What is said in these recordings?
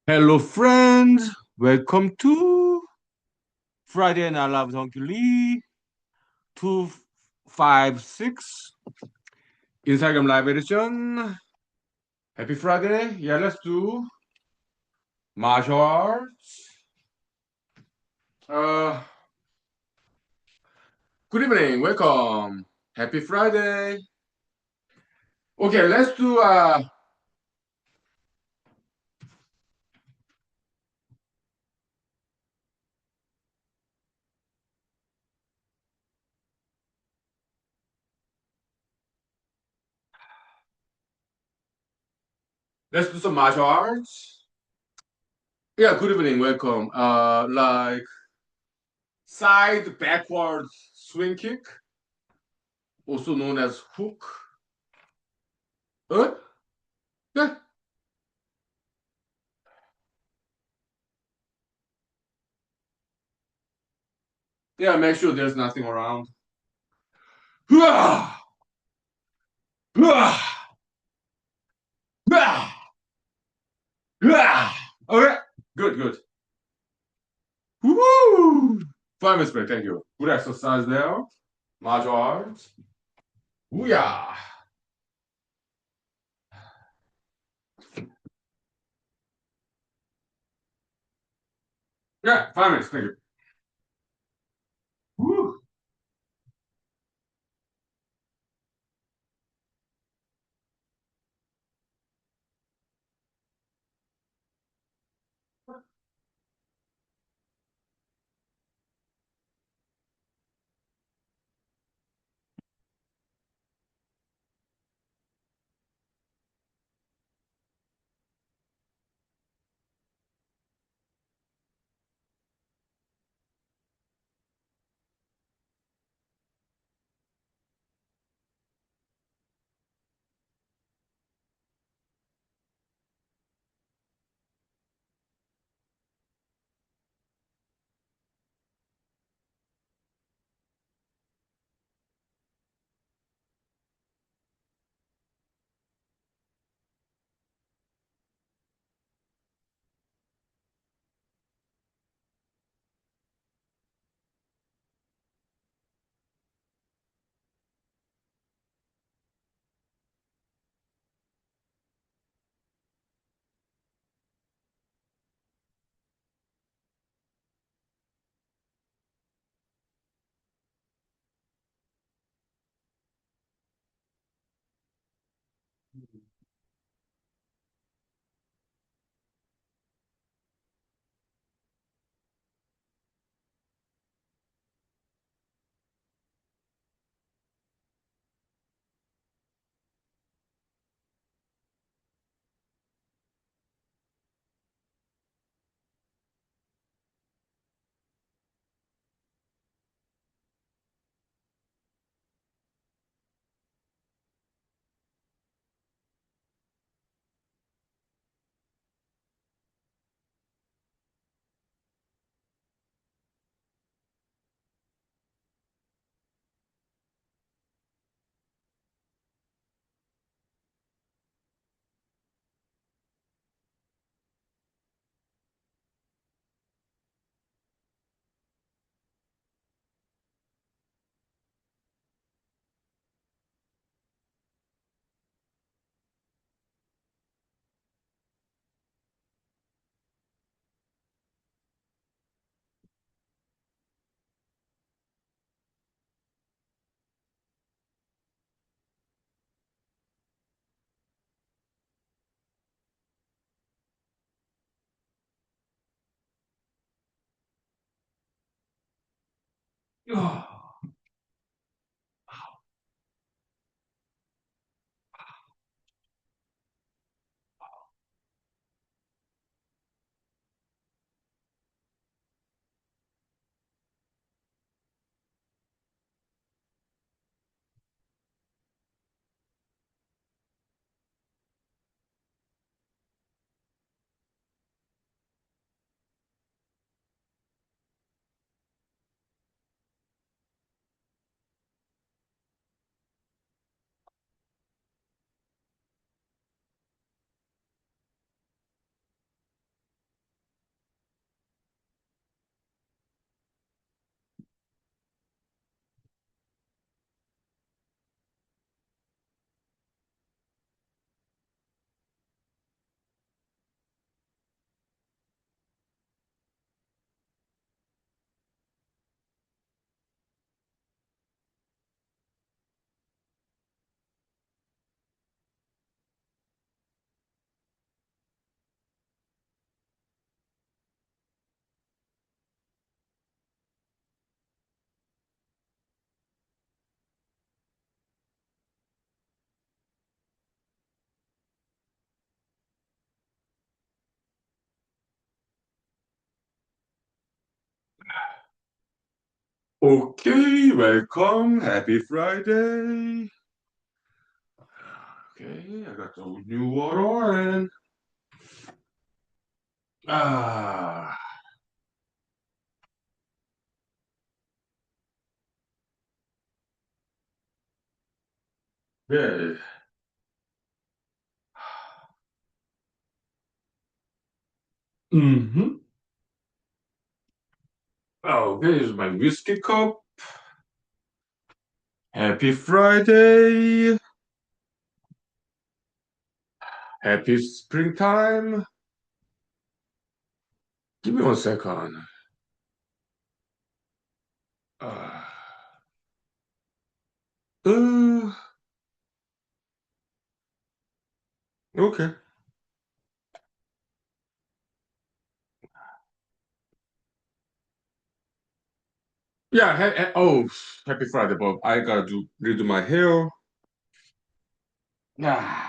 Hello, friends. Welcome to Friday Night Live with Huhnkie Lee 256 Instagram Live edition. Happy Friday. Yeah, let's do martial arts. Uh, Good evening. Welcome. Happy Friday. Okay, let's do some martial arts. Yeah, good evening. Welcome. Like side backwards swing kick, also known as hook. Uh, yeah, yeah. Make sure there's nothing around. Hua! Hua! Hua! Hua! Okay, good, good. Woo! 5 minutes break, thank you. Good exercise there. Martial arts. Booyah! Yeah, 5 minutes, thank you. Woo! Okay, welcome. Happy Friday. Okay, I got the new water and ah, yeah. Mm-hmm. Oh, here's my whiskey cup. Happy Friday. Happy springtime. Give me 1 second. Uh, uh, okay. Yeah. Oh, happy Friday, Bob. I gotta redo my hair. Ah.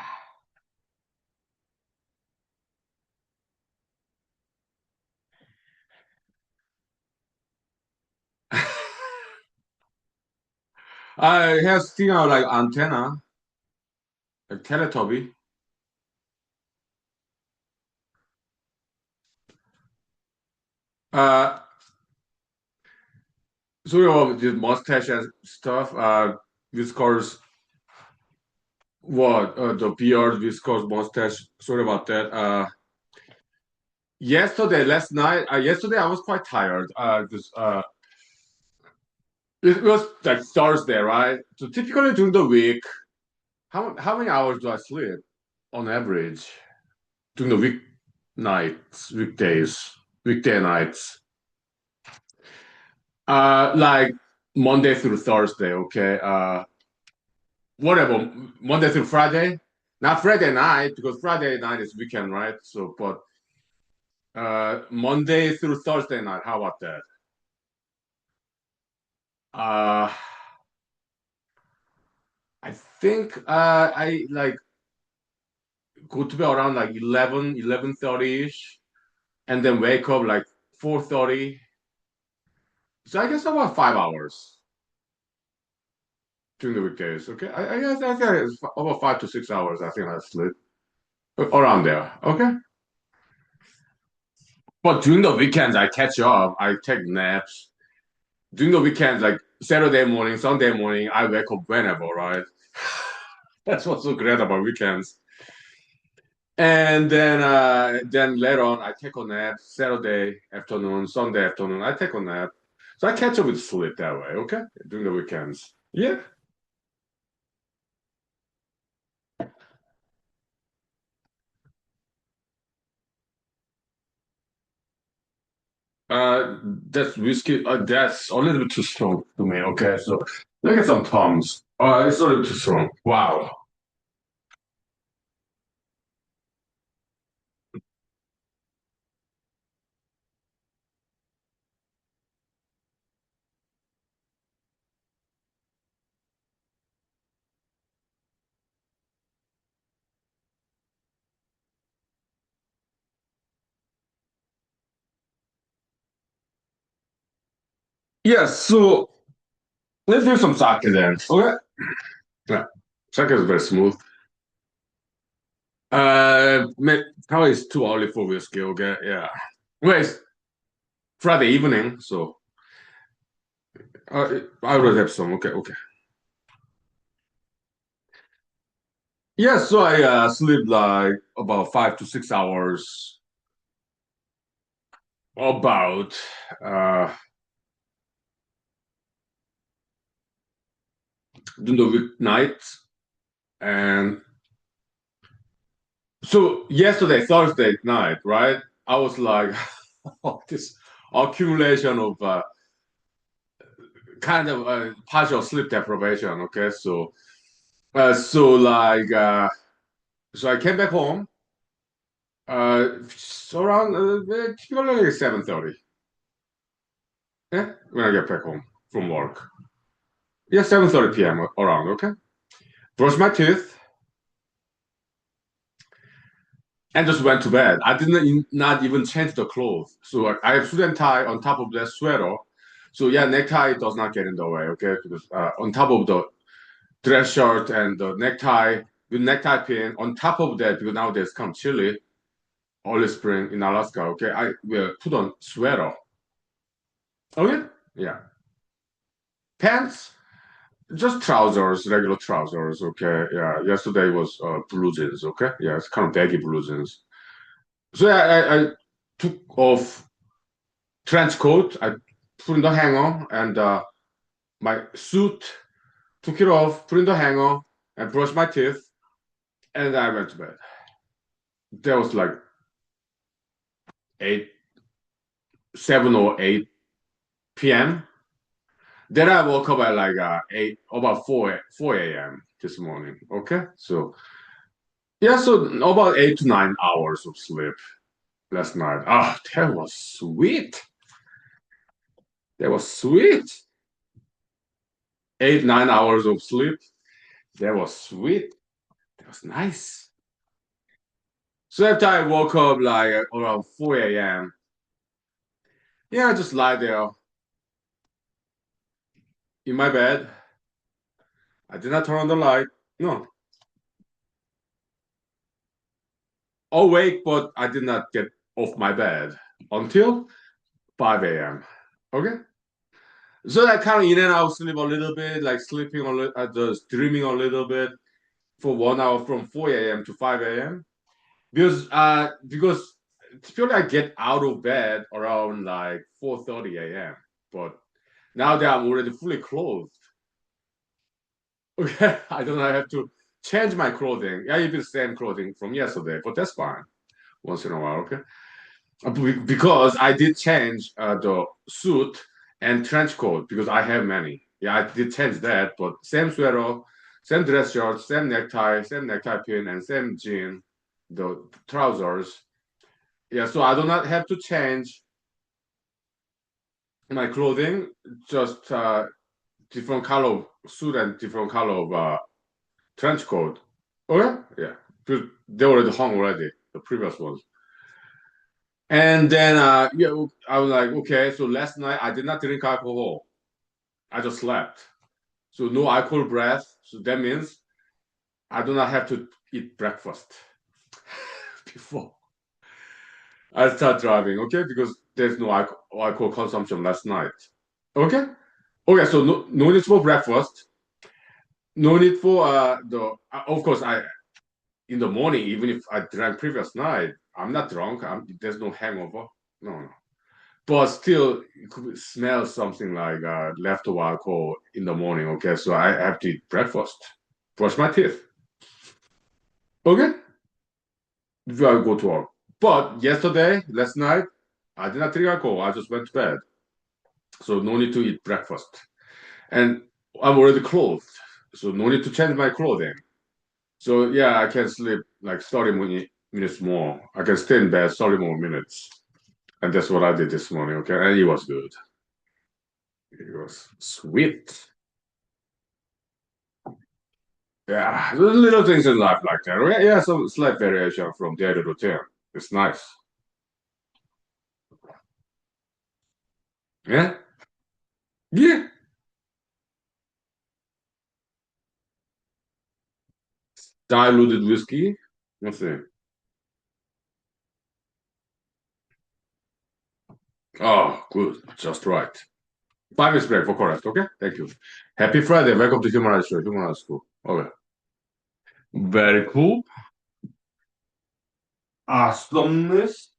I have seen out like antenna, a Teletubby. Uh, sort of the mustache and stuff. Viscous, what? The beard, viscous mustache. Sorry about that. Yesterday I was quite tired. It was like Thursday, right? So typically during the week, how many hours do I sleep on average during the week nights, weekdays, weekday nights? Like Monday through Thursday, okay. Whatever, Monday through Friday. Not Friday night because Friday night is weekend, right? So, but Monday through Thursday night. How about that? Uh, I think I like go to bed around like 11:30 ish, and then wake up like 4:30. So I guess about 5 hours during the weekdays. Okay, I guess I think it's about 5 to 6 hours. I think I sleep around there. Okay. But during the weekends, I catch up. I take naps. During the weekends, like Saturday morning, Sunday morning, I wake up whenever, right? That's what's so great about weekends. And then later on, I take a nap. Saturday afternoon, Sunday afternoon, I take a nap. So I catch up with sleep that way. Okay, during the weekends. Yeah. That's whiskey. That's a little bit too strong to me. Okay, so look at some Toms. It's a little too strong. Wow. Yes. So let's do some sake then. Okay. Yeah. Sake is very smooth. Probably it's too early for whiskey. Okay. Yeah. Well, it's Friday evening, so I already have some. Okay. Okay. Yeah. So I sleep like about 5 to 6 hours. About uh during the weeknight. And so yesterday, Thursday night, right? I was like, this accumulation of kind of partial sleep deprivation. Okay, so I came back home. So around typically 7:30. Yeah, when I get back home from work. Yeah, 7:30 p.m. around. Okay, brush my teeth and just went to bed. I didn't not even change the clothes. So I have suit and tie on top of that sweater. So yeah, necktie does not get in the way, okay? Because on top of the dress shirt and the necktie with necktie pin, on top of that, because nowadays it's kind of chilly, early spring in Alaska, okay, I will put on sweater. Okay? Yeah. Pants, just trousers, regular trousers, okay? Yeah, yesterday was blue jeans, okay? Yeah, it's kind of baggy blue jeans. So yeah, I took off trench coat, I put in the hanger, and my suit, took it off, put in the hanger, and brushed my teeth, and I went to bed. That was like 8, 7 or 8 p.m. Then I woke up at like 8, about 4 a.m. this morning. Okay, so yeah, so about 8 to 9 hours of sleep last night. Ah, that was sweet. That was sweet. 8, 9 hours of sleep. That was sweet. That was nice. So after I woke up like around 4 a.m., yeah, I just lie there in my bed. I did not turn on the light. No, awake, but I did not get off my bed until 5 a.m. Okay. So I kind of in and out sleep a little bit, like sleeping a little, just dreaming a little bit for 1 hour from 4 a.m. to 5 a.m. Because typically I get out of bed around like 4:30 a.m. But now that I'm already fully clothed, okay, I don't have to change my clothing. I even same clothing from yesterday, but that's fine once in a while, okay? Because I did change the suit and trench coat because I have many. Yeah, I did change that, but same sweater, same dress shirt, same necktie pin, and same jean, the trousers. Yeah, so I do not have to change my clothing, just different color of suit and different color of trench coat. Oh yeah, yeah, because they already hung already, the previous ones. And then yeah, I was like, okay, so last night I did not drink alcohol. I just slept. So no alcohol breath. So that means I do not have to eat breakfast before I start driving, okay? Because there's no alcohol consumption last night. Okay? Okay, so no need for breakfast. No need for the of course I in the morning, even if I drank previous night, I'm not drunk. There's no hangover. No, no. But still you could smell something like leftover alcohol in the morning. Okay, so I have to eat breakfast, brush my teeth. Okay, before I go to work. But yesterday, last night, I did not drink alcohol. I just went to bed, so no need to eat breakfast. And I'm already clothed, so no need to change my clothing. So yeah, I can sleep like 30 minutes more. I can stay in bed 30 more minutes, and that's what I did this morning. Okay, and it was good. It was sweet. Yeah, little things in life like that. Yeah, yeah, some slight variation from day to routine. It's nice. Yeah, yeah. Diluted whiskey. Let's see. Oh, good. Just right. 5 minutes break for chorus. Okay, thank you. Happy Friday. Welcome to Human Rights Show. Human Rights School. Okay. Very cool. Awesomeness.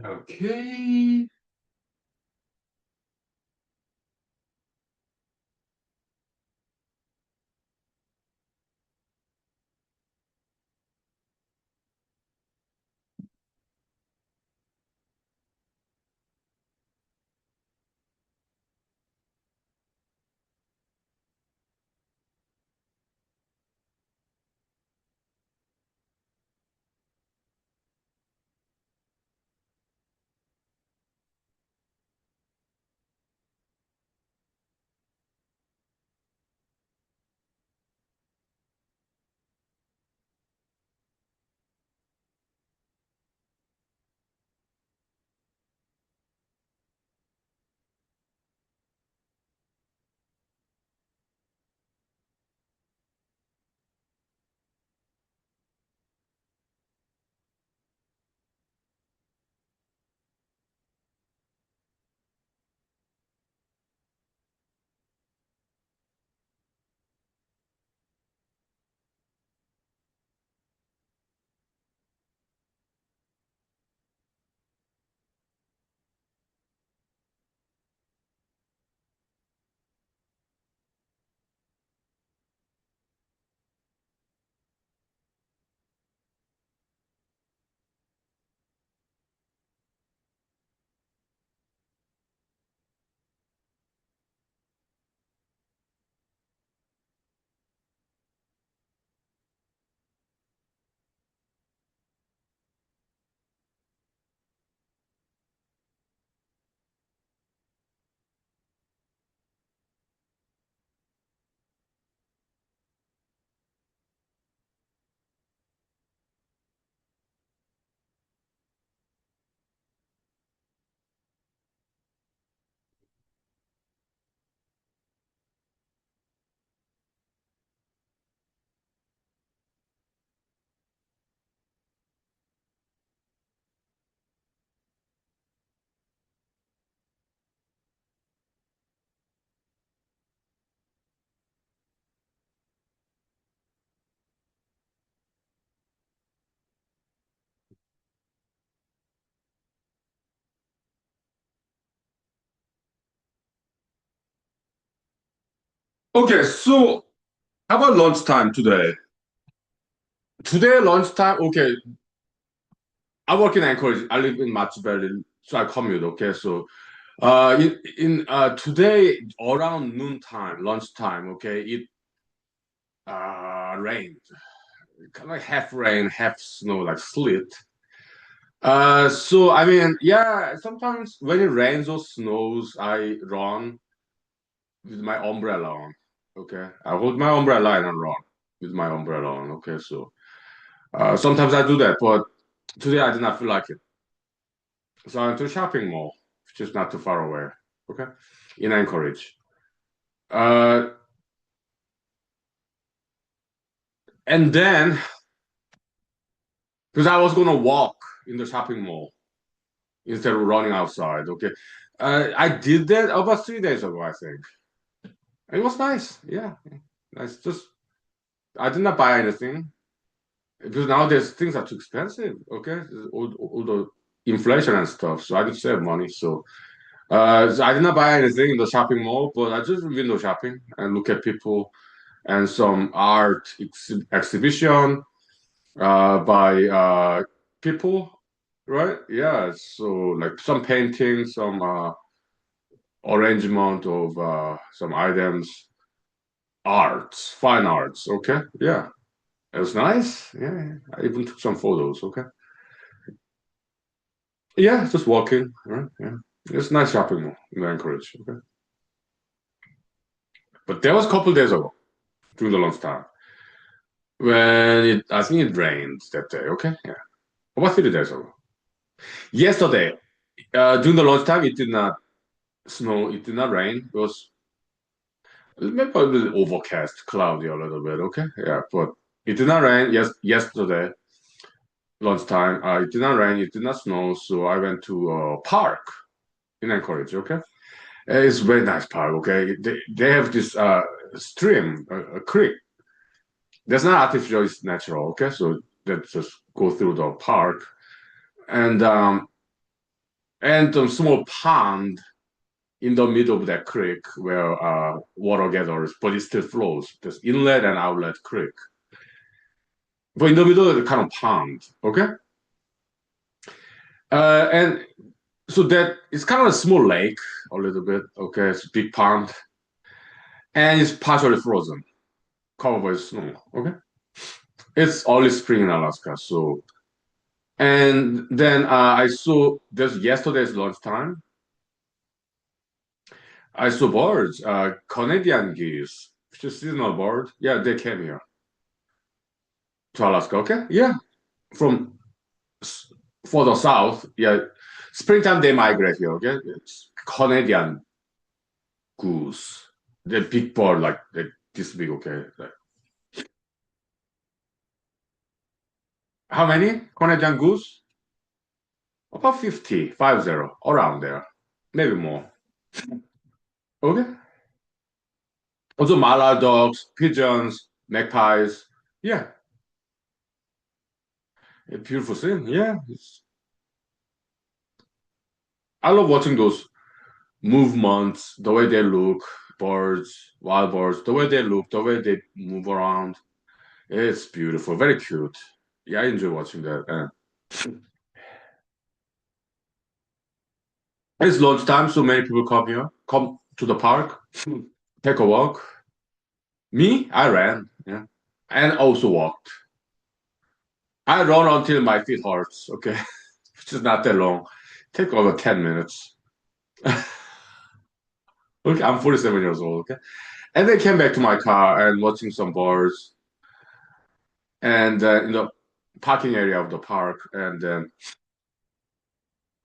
Okay. Okay, so how about lunchtime today? Today lunchtime, okay, I work in Anchorage. I live in Machiavelli, so I commute. Okay, so in today around noontime, lunchtime. Okay, it rained, kind of like half rain, half snow, like sleet. So I mean, yeah, sometimes when it rains or snows, I run with my umbrella on. Okay, I hold my umbrella and I run with my umbrella on. Okay, so sometimes I do that, but today I did not feel like it. So I went to a shopping mall, which is not too far away. Okay, in Anchorage. Uh, and then because I was gonna walk in the shopping mall instead of running outside. Okay, I did that about 3 days ago, I think. It was nice. Yeah, nice. Just I did not buy anything because nowadays things are too expensive. Okay, all the inflation and stuff. So I could save money. So I did not buy anything in the shopping mall, but I just window shopping and look at people and some art exhibition by people, right? Yeah. So like some painting, some arrangement of some items, arts, fine arts. Okay. Yeah. It was nice. Yeah. I even took some photos. Okay. Yeah. Just walking. Right. Yeah. It's nice shopping mall in Anchorage. Okay. But that was a couple days ago during the lunchtime when I think it rained that day. Okay. Yeah. About 3 days ago. Yesterday, during the lunchtime, it did not snow. It did not rain. It was maybe a little overcast, cloudy a little bit. Okay. Yeah. But it did not rain. Yes. Yesterday lunchtime, it did not rain. It did not snow. So I went to a park in Anchorage. Okay. It's a very nice park. Okay. They have this stream, a creek. That's not artificial. It's natural. Okay. So that just go through the park and a small pond in the middle of that creek where water gathers, but it still flows. There's inlet and outlet creek. But in the middle of the kind of pond, okay? And so that it's kind of a small lake, a little bit, okay? It's a big pond, and it's partially frozen, covered by snow, okay? It's early spring in Alaska, so. And then I saw, there's yesterday's lunchtime, I saw birds, Canadian geese, which is seasonal bird. Yeah, they came here to Alaska, okay? Yeah, from further south, yeah, springtime they migrate here. Okay, it's Canadian goose, the big bird like this big. Okay, like, how many Canadian goose? About 50, 50, around there, maybe more. Okay, also mallard dogs, pigeons, magpies. Yeah, a beautiful thing. Yeah, I love watching those movements, the way they look, birds, wild birds, the way they look, the way they move around. It's beautiful, very cute. Yeah, I enjoy watching that. It's lunchtime, so many people come here, come to the park, take a walk. Me, I ran, yeah, and also walked. I run until my feet hurts. Okay, which is not that long. Take over 10 minutes. Okay, I'm 47 years old. Okay, and then came back to my car and watching some bars and in the parking area of the park, and then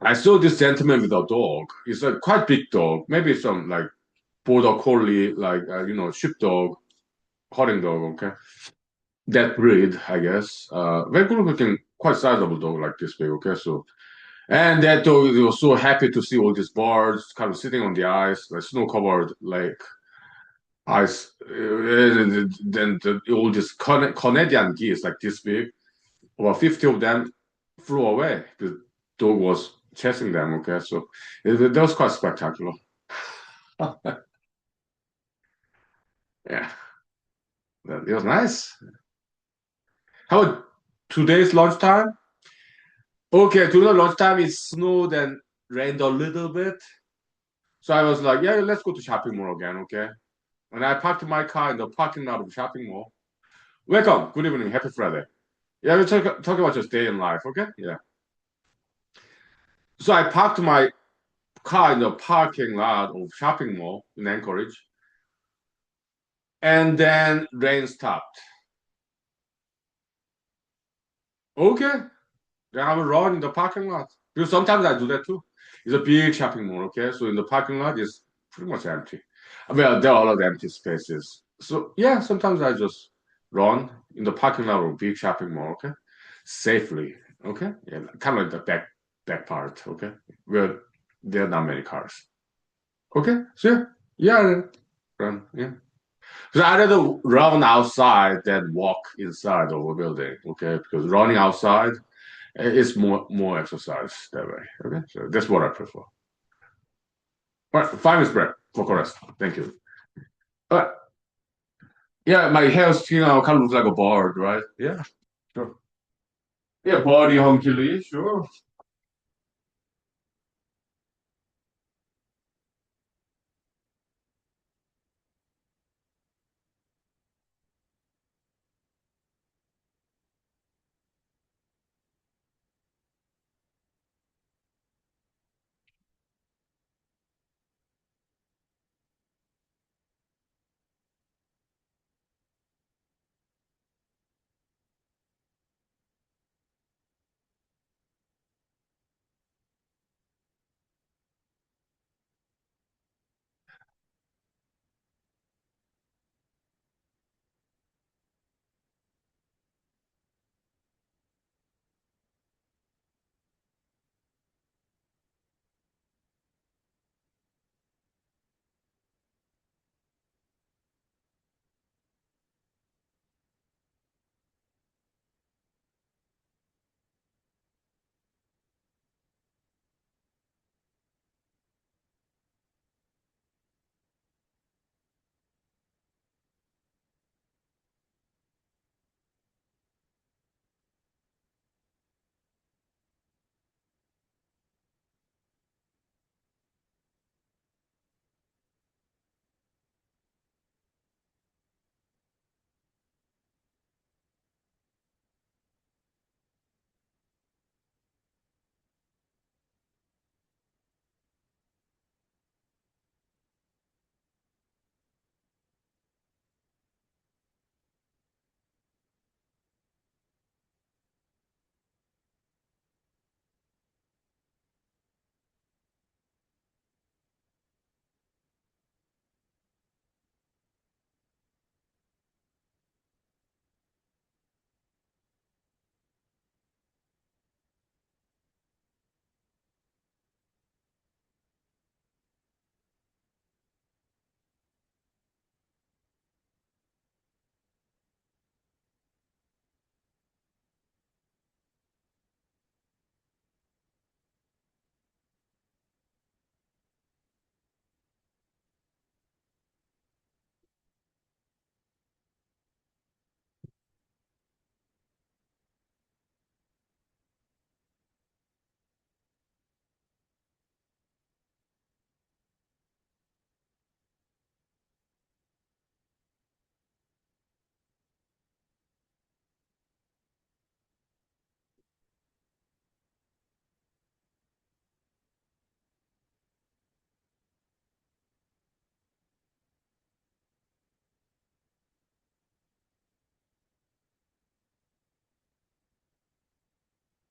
I saw this gentleman with a dog. It's a quite big dog, maybe some like border collie, like sheepdog, hunting dog. Okay, that breed, I guess. Very good looking, quite sizable dog like this big. Okay, so and that dog was so happy to see all these birds kind of sitting on the ice, like snow covered lake ice. And then all these Canadian geese like this big, about 50 of them flew away. The dog was chasing them. Okay, so that was quite spectacular. Yeah, it was nice. How about today's lunchtime? Okay, today lunchtime it snowed and rained a little bit. So I was like, yeah, let's go to shopping mall again, okay? And I parked my car in the parking lot of the shopping mall. Welcome. Good evening. Happy Friday. Yeah, we'll talk about just day in life, okay? Yeah. So I parked my car in the parking lot of shopping mall in Anchorage, and then rain stopped. Okay, then I will run in the parking lot because sometimes I do that too. It's a big shopping mall, okay? So in the parking lot is pretty much empty. Well, there are a lot of empty spaces. So yeah, sometimes I just run in the parking lot of a big shopping mall, okay? Safely, okay? Yeah, kind of like the back part, okay? Where there are not many cars. Okay, so yeah, run, yeah. So I rather run outside than walk inside of a building, okay? Because running outside is more exercise that way, okay? So that's what I prefer. All right, 5 minutes break for chorus. Thank you. All right. Yeah, my hair skin kind of looks like a bird, right? Yeah, sure. Yeah, body hunky, sure.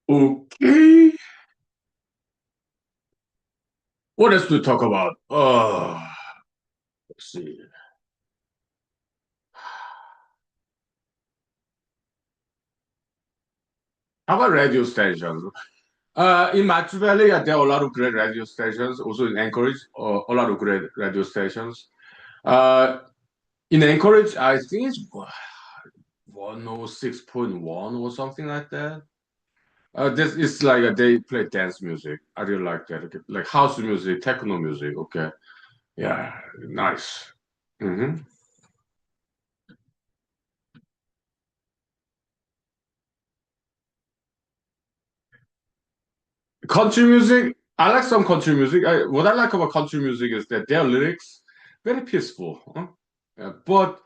Okay. What else to talk about? Let's see. How about radio stations? In Matsu Valley, there are a lot of great radio stations. Also in Anchorage, a lot of great radio stations. Uh, in Anchorage, I think it's 106.1 or something like that. This is like they play dance music. I really like that. Okay. Like house music, techno music. Okay, yeah, nice. Hmm. Country music, I like some country music. What I like about country music is that their lyrics very peaceful. Huh? But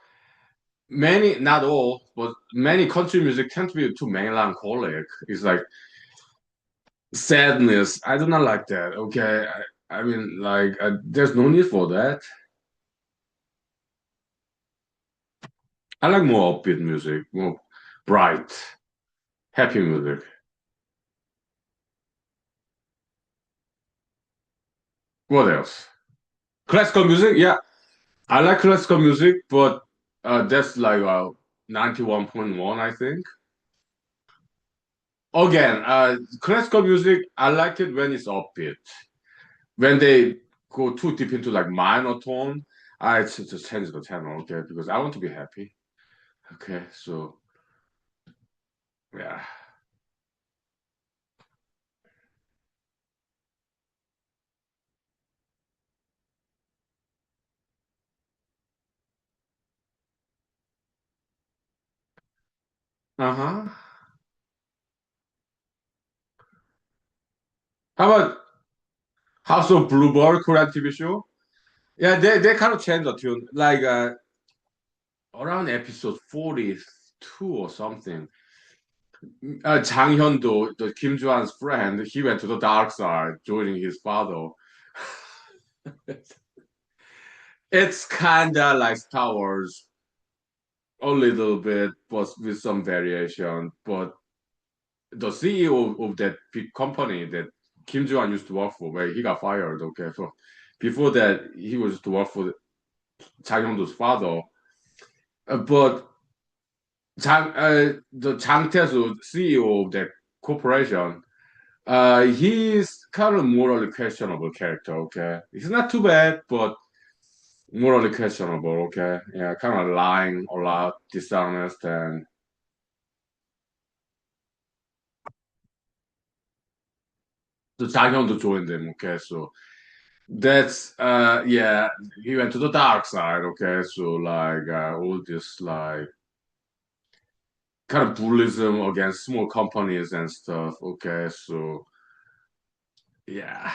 many, not all, but many country music tend to be too melancholic. It's like sadness. I do not like that. Okay, I mean, like, there's no need for that. I like more upbeat music, more bright, happy music. What else? Classical music, yeah, I like classical music, but that's like 91.1, I think. Again, classical music, I like it when it's upbeat. When they go too deep into like minor tone, I just change the channel, okay, because I want to be happy. Okay, so yeah. Uh-huh. How about House of Bluebird, Korean TV show? Yeah, they kind of changed the tune. Like around episode 42 or something. Chang Hyun-do, the Kim Jo-an's friend, he went to the dark side, joining his father. It's kinda like Star Wars, a little bit, but with some variation. But the CEO of that big company that Kim Jo-an used to work for, where he got fired, okay, so before that, he was to work for Chang Hyun-do's father. But the Chang Tae-soo, CEO of that corporation, he's kind of morally questionable character, okay? He's not too bad, but morally questionable, okay? Yeah, kind of lying a lot, dishonest, and the Jahyun도 joined them, okay? So that's yeah, he went to the dark side, okay? So like all this like kind of bullyism against small companies and stuff, okay? So yeah.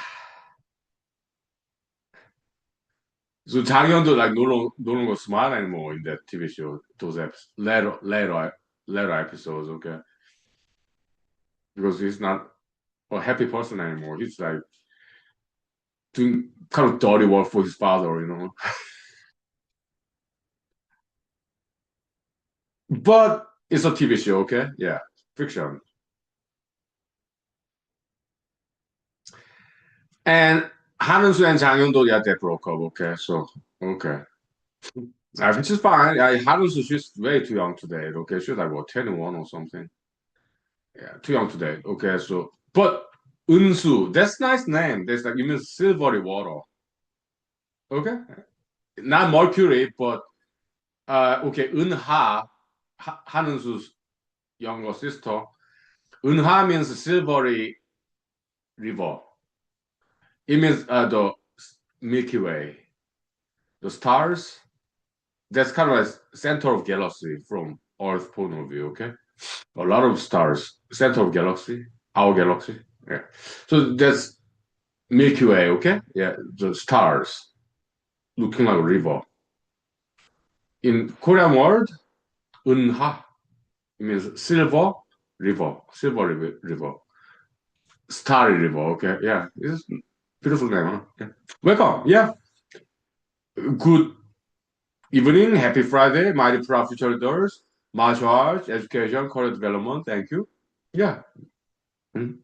So 장현도 like no longer smile anymore in that TV show. Those later episodes, okay, because he's not a happy person anymore. He's like doing kind of dirty work for his father, you know. But it's a TV show, okay? Yeah, fiction. And 한은수 and 장현도, yeah, they broke up, okay? So okay, which is fine. 한은수, she's way too young to date, okay? She's like what 21 or something. Yeah, too young to date. Okay, so but Unsu, that's nice name. That's like you mean silvery water. Okay, not Mercury, but okay, Unha, Hanunsu's younger sister. Unha means silvery river. It means the Milky Way, the stars. That's kind of like center of galaxy from Earth point of view. Okay, a lot of stars, center of galaxy, our galaxy. Yeah, so that's Milky Way. Okay, yeah, the stars looking like a river. In Korean word, 은하, it means silver river, river, starry river. Okay, yeah, it's beautiful name. Huh? Yeah. Welcome. Yeah, good evening. Happy Friday. Mighty proud future leaders, martial arts, education, career development. Thank you. Yeah. Mhm.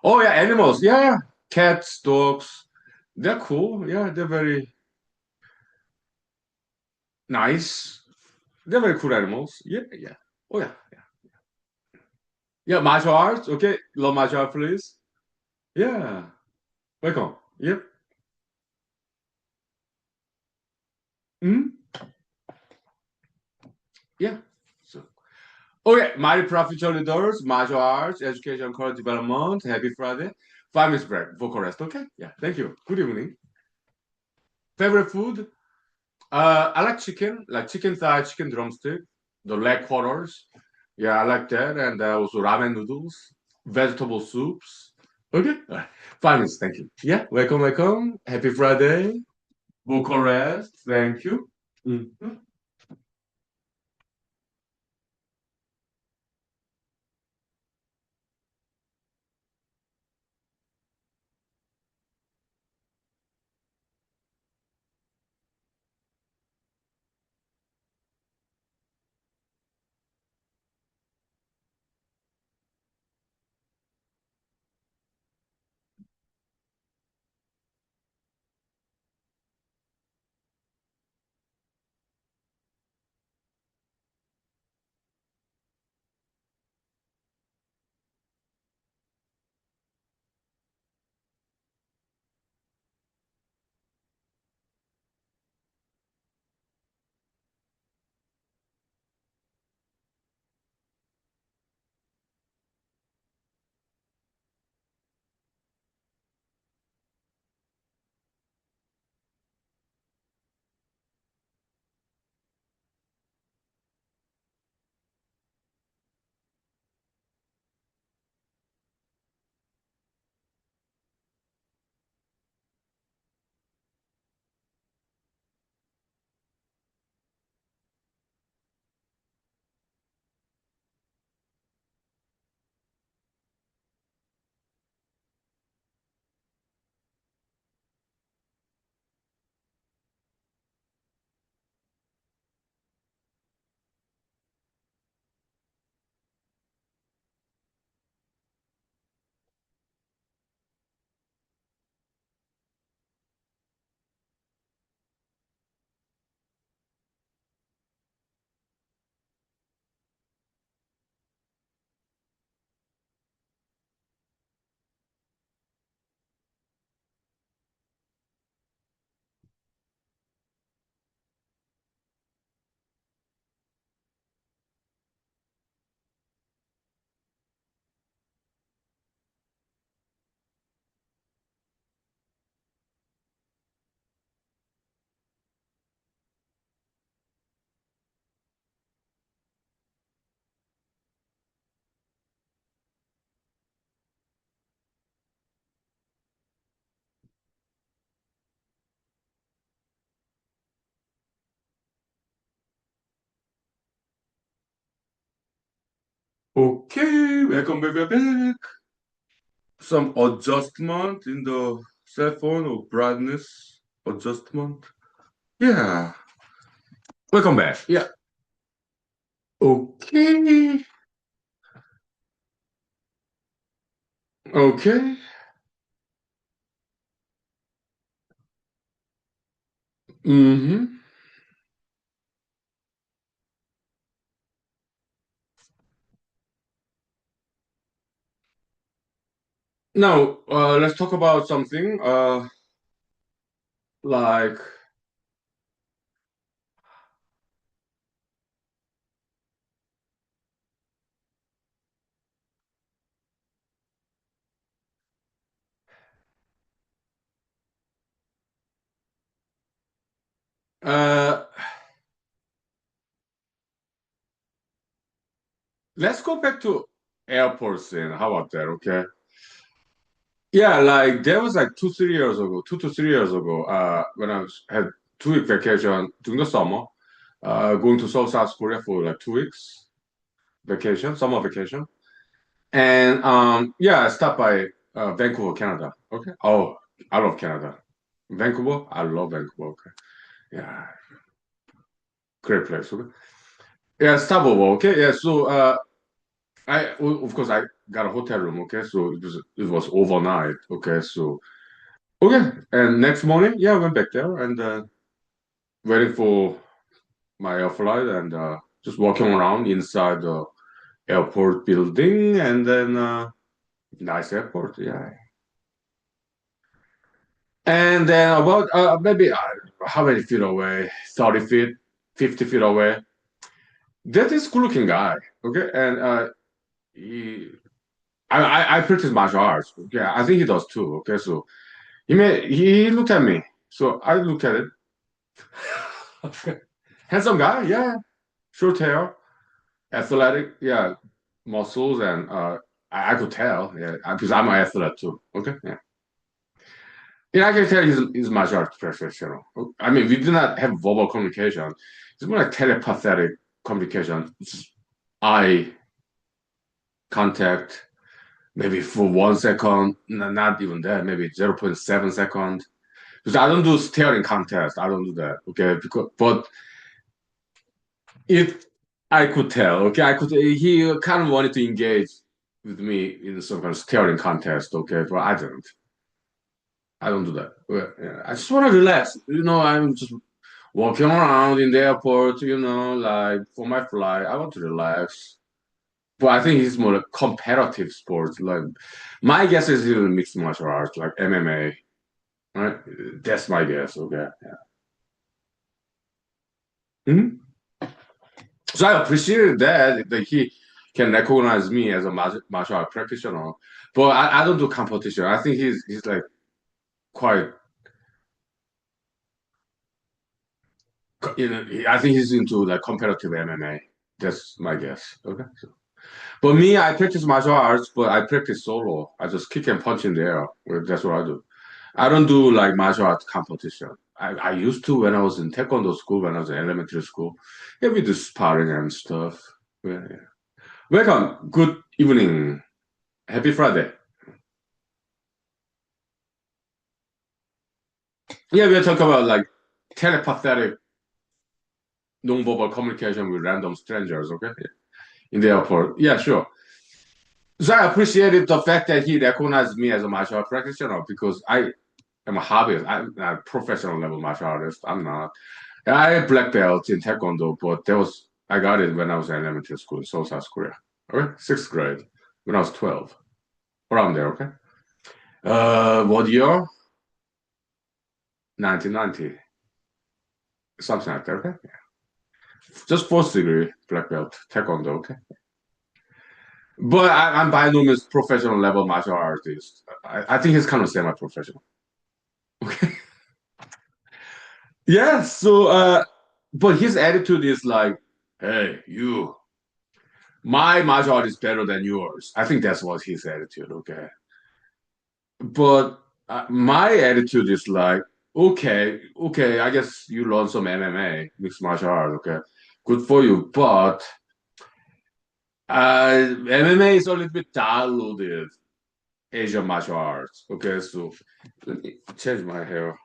Oh yeah, animals. Yeah, cats, dogs. They're cool. Yeah, they're very nice. They're very cool animals. Yeah, yeah. Oh yeah, yeah. Yeah, martial arts. Okay, love martial arts, please. Yeah. Welcome. Yep. Mm, yeah. So, okay, my professional leaders, martial arts, education, career development. Happy Friday. 5 minutes break. Vocal rest. Okay. Yeah. Thank you. Good evening. Favorite food? I like chicken thigh, chicken drumstick, the leg quarters. Yeah, I like that, and also ramen noodles. vegetable soups. Okay, fine, miss, thank you. Yeah, welcome, welcome. Happy Friday. Vocal rest. Thank you. Mhm. Okay, welcome back, back, back. Some adjustment in the cell phone or brightness adjustment. Yeah, welcome back. Yeah. Okay. Okay. Mm-hmm. Now, let's talk about something like uh, let's go back to airports and how about that? Okay. Yeah, like there was like 2, 3 years ago, 2 to 3 years ago, when had 2 week vacation during the summer, going to Seoul, South Korea for like 2 weeks vacation, summer vacation. And yeah, I stopped by Vancouver, Canada. Okay. Oh, I love Canada. Vancouver, I love Vancouver. Okay. Yeah, great place. Okay. Yeah, stop over. Okay. Yeah. So of course I got a hotel room. Okay. So it was overnight. Okay. So okay. And next morning, yeah, I went back there and waiting for my flight and just walking around inside the airport building and then nice airport. Yeah. And then about maybe how many feet away? 30 feet, 50 feet away. That is good looking guy. Okay. And he, I practice martial arts. Yeah, I think he does too. Okay. So he looked at me. So I looked at it. Handsome guy. Yeah. Short hair, athletic. Yeah. Muscles and I could tell, yeah, because I'm an athlete too. Okay, yeah. Yeah, I can tell he's martial arts professional. I mean, we do not have verbal communication. It's more like telepathic communication. It's eye contact, maybe for 1 second, not even that, maybe 0.7 seconds. Because I don't do staring contest. I don't do that. Okay, because but if I could tell, okay, I could. He kind of wanted to engage with me in some kind of staring contest. Okay, but I didn't. I don't do that. Well, yeah, I just want to relax. I'm just walking around in the airport. Like for my flight, I want to relax. But I think it's more like competitive sports. Like my guess is he's mixed martial arts, like MMA. Right? That's my guess. Okay. Mhm. So I appreciate that he can recognize me as a martial art practitioner. But I don't do competition. I think he's like quite. I think he's into like competitive MMA. That's my guess. Okay. But me, I practice martial arts, but I practice solo. I just kick and punch in the air. Well, that's what I do. I don't do like martial arts competition. I used to when I was in taekwondo school, when I was in elementary school. Yeah, we do sparring and stuff. Yeah. Welcome. Good evening. Happy Friday. Yeah, we're talking about like telepathic nonverbal communication with random strangers, okay? In the airport. Yeah, sure. So I appreciated the fact that he recognized me as a martial art practitioner because I'm a hobbyist. I'm not a professional level martial artist. I'm not. I have black belt in Taekwondo, but I got it when I was in elementary school in Seoul, South Korea. Okay, sixth grade when I was 12, around there. Okay. What year? 1990, something like that. Okay, just fourth degree black belt Taekwondo. Okay, but I'm by no means professional level martial artist. I think he's kind of semi-professional. Okay. Yeah. So, but his attitude is like, "Hey, you, my martial art is better than yours." I think that's what his attitude. Okay. But my attitude is like, okay, I guess you learn some MMA, mixed martial art, okay, good for you. But MMA is a little bit diluted Asian martial arts. Okay, so let me change my hair.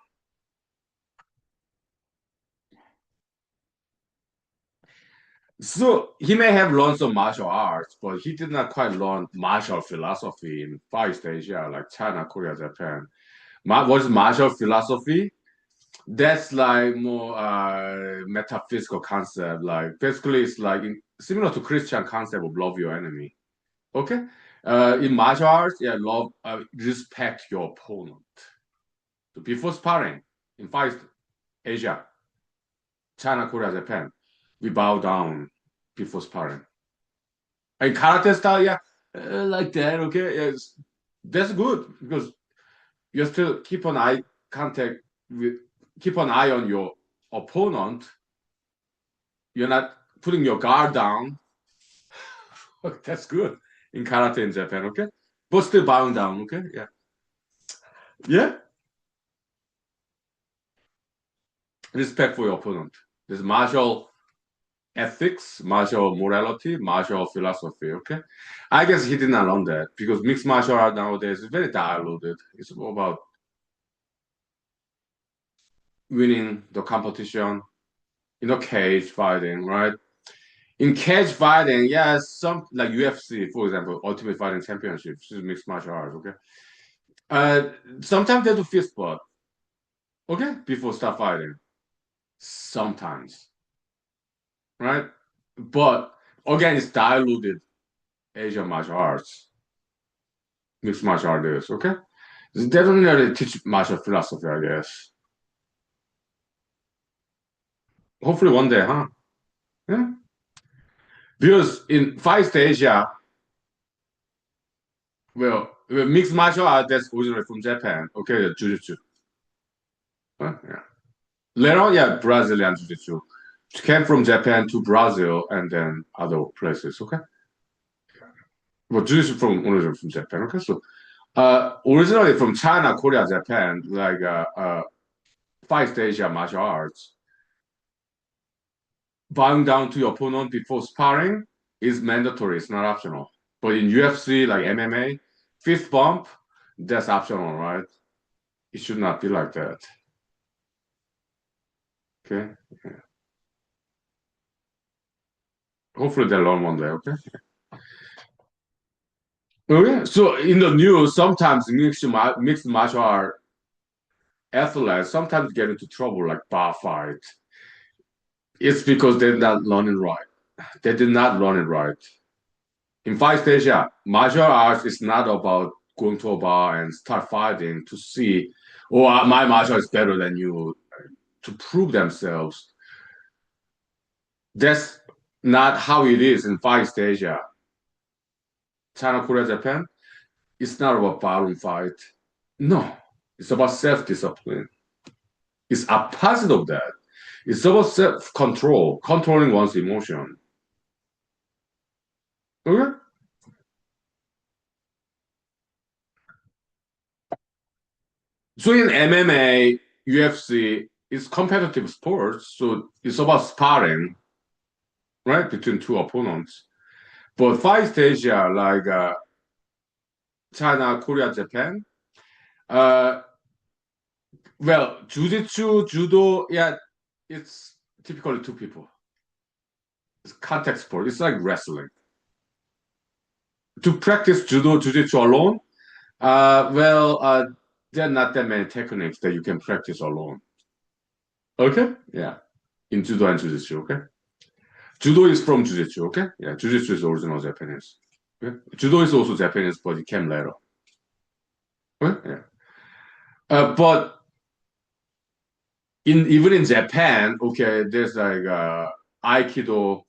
So he may have learned some martial arts, but he did not quite learn martial philosophy in Far East Asia, like China, Korea, Japan. What is martial philosophy? That's like more metaphysical concept. Like basically, it's like similar to Christian concept of love your enemy. Okay, in martial arts, yeah, love respect your opponent. So before sparring in fight Asia, China, Korea, Japan, we bow down before sparring. And karate style, yeah, like that. Okay, yes, that's good because you have to keep an eye contact with, keep an eye on your opponent. You're not putting your guard down. That's good in karate in Japan, okay? But still bowing down, okay? Yeah. Yeah. Respect for your opponent. There's martial ethics, martial morality, martial philosophy, okay? I guess he did not learn that because mixed martial art nowadays is very diluted. It's all about winning the competition in a cage fighting, right? In cage fighting, yes, some like UFC, for example, Ultimate Fighting Championship, this is mixed martial arts, okay? Uh, Sometimes they do fist bump, okay, before start fighting. Sometimes, right? But again, it's diluted Asian martial arts, mixed martial arts, okay? They don't really teach martial philosophy, I guess. Hopefully one day, huh? Yeah. Because in Far East Asia, well, mixed martial art that's originally from Japan, okay, the Jiu-Jitsu. Huh? Yeah. Later on, yeah, Brazilian Jiu-Jitsu. Came from Japan to Brazil and then other places, okay? Well, Jews from originally from Japan. Okay, so originally from China, Korea, Japan, like Far East Asia martial arts, bowing down to your opponent before sparring is mandatory. It's not optional. But in UFC, like MMA, fist bump, that's optional, right? It should not be like that. Okay. Hopefully they learn one day. Okay. Okay. So in the news, sometimes mixed martial art athletes sometimes get into trouble, like bar fight. It's because they're not learning right. They did not learn it right. In East Asia, martial arts is not about going to a bar and start fighting to see, oh, my martial is better than you, to prove themselves. That's not how it is in Far East Asia. China, Korea, Japan, it's not about barroom fight. No, it's about self-discipline. It's opposite of that. It's about self-control, controlling one's emotion. Okay? So in MMA, UFC, it's competitive sports, so it's about sparring, right, between two opponents. But Far East Asia, like China, Korea, Japan, uh, well, Jiu-Jitsu, Judo, yeah, it's typically two people. It's contact sport. It's like wrestling. To practice Judo, Jiu-Jitsu alone, well, there are not that many techniques that you can practice alone. Okay? Yeah. In Judo and Jiu-Jitsu, okay? Judo is from Jiu-Jitsu, okay? Yeah, Jiu-Jitsu is original Japanese. Okay? Judo is also Japanese, but it came later. Okay? Yeah. But in even in Japan, okay, there's like Aikido,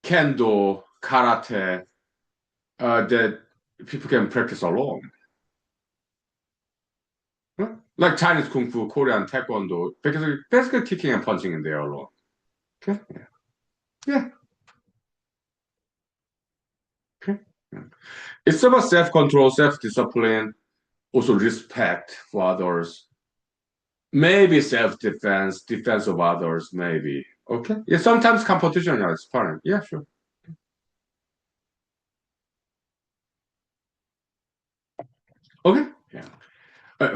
Kendo, Karate, that people can practice alone. Huh? Like Chinese Kung Fu, Korean Taekwondo, basically kicking and punching in there alone. Okay? Yeah. Yeah. Okay. Yeah. It's about self-control, self-discipline, also respect for others. Maybe self-defense, defense of others, maybe. Okay. Yeah, sometimes competition is fun. Yeah, sure. Okay. Yeah.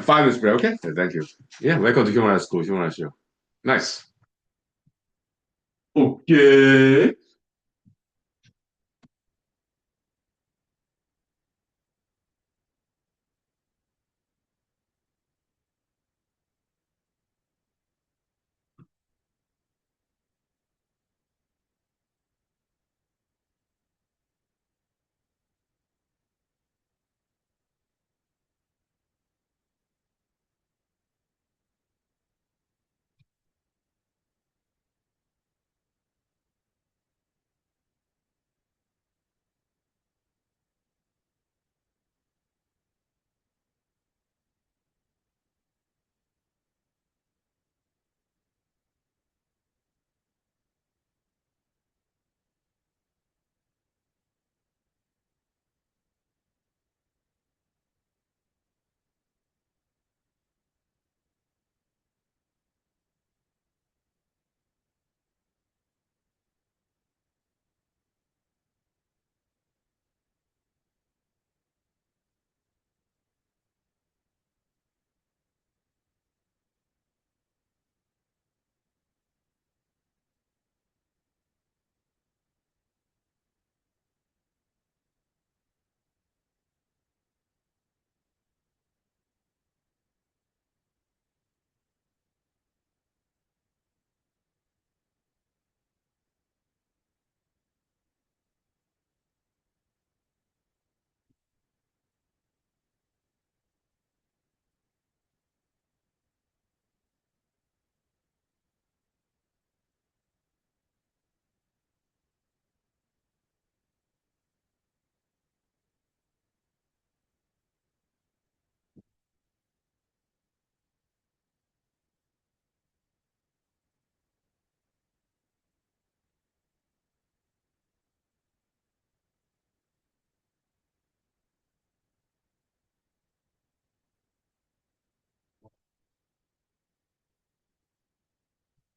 5 minutes break. Okay. Yeah, thank you. Yeah, welcome to human school. Human show. Nice. Okay.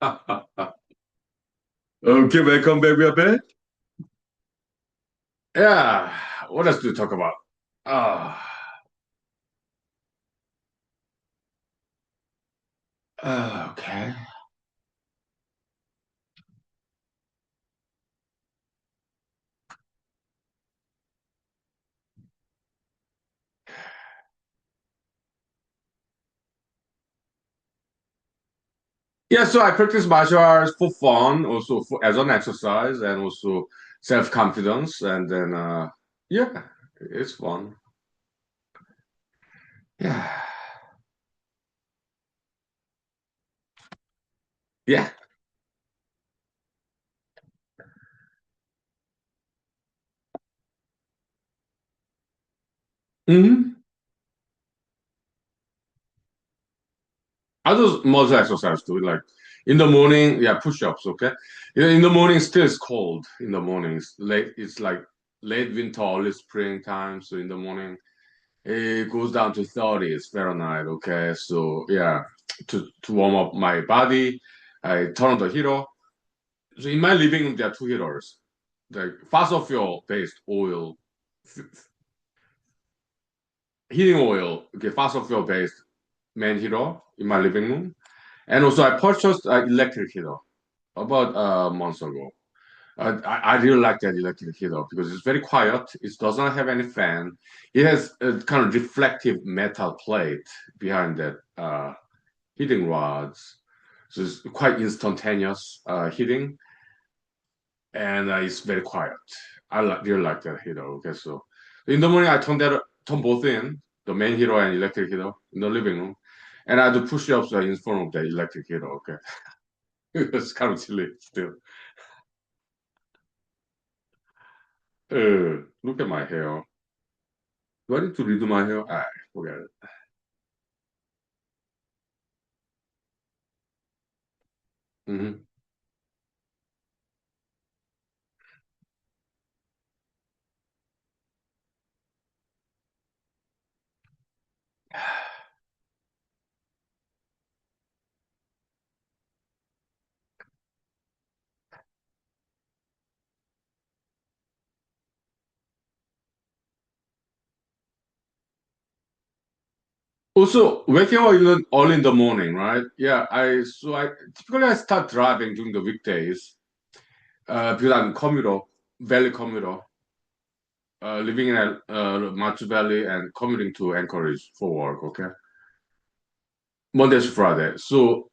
Okay, welcome back. We are back. Yeah. What else to talk about? Uh, okay. Yeah, so I practice martial arts for fun, also for as an exercise, and also self-confidence, and then yeah, it's fun. Yeah, yeah. Hmm. I do muscle exercise too, like in the morning, yeah, push-ups. Okay, yeah, in the morning still it's cold. In the mornings, late it's like late winter, early springtime. So in the morning it goes down to 30s Fahrenheit. Okay, so yeah, to warm up my body, I turn on the heater. So in my living room, there are two heaters, like fossil fuel based oil, heating oil, okay, fossil fuel based main heater in my living room. And also I purchased an electric heater about a month ago. I really like that electric heater because it's very quiet. It does not have any fan. It has a kind of reflective metal plate behind that heating rods. So it's quite instantaneous heating, and it's very quiet. Really like that heater. Okay, so in the morning I turn both in the main heater and electric heater in the living room, and I do push-ups in front of the electric heater. Okay, it's kind of chilly still. Look at my hair. Do I need to redo my hair? Ah, forget it. Hmm. Also, waking up early in the morning, right? Yeah, I typically I start driving during the weekdays because I'm commuter, valley commuter, living in Matsu Valley and commuting to Anchorage for work. Okay, Monday to Friday. So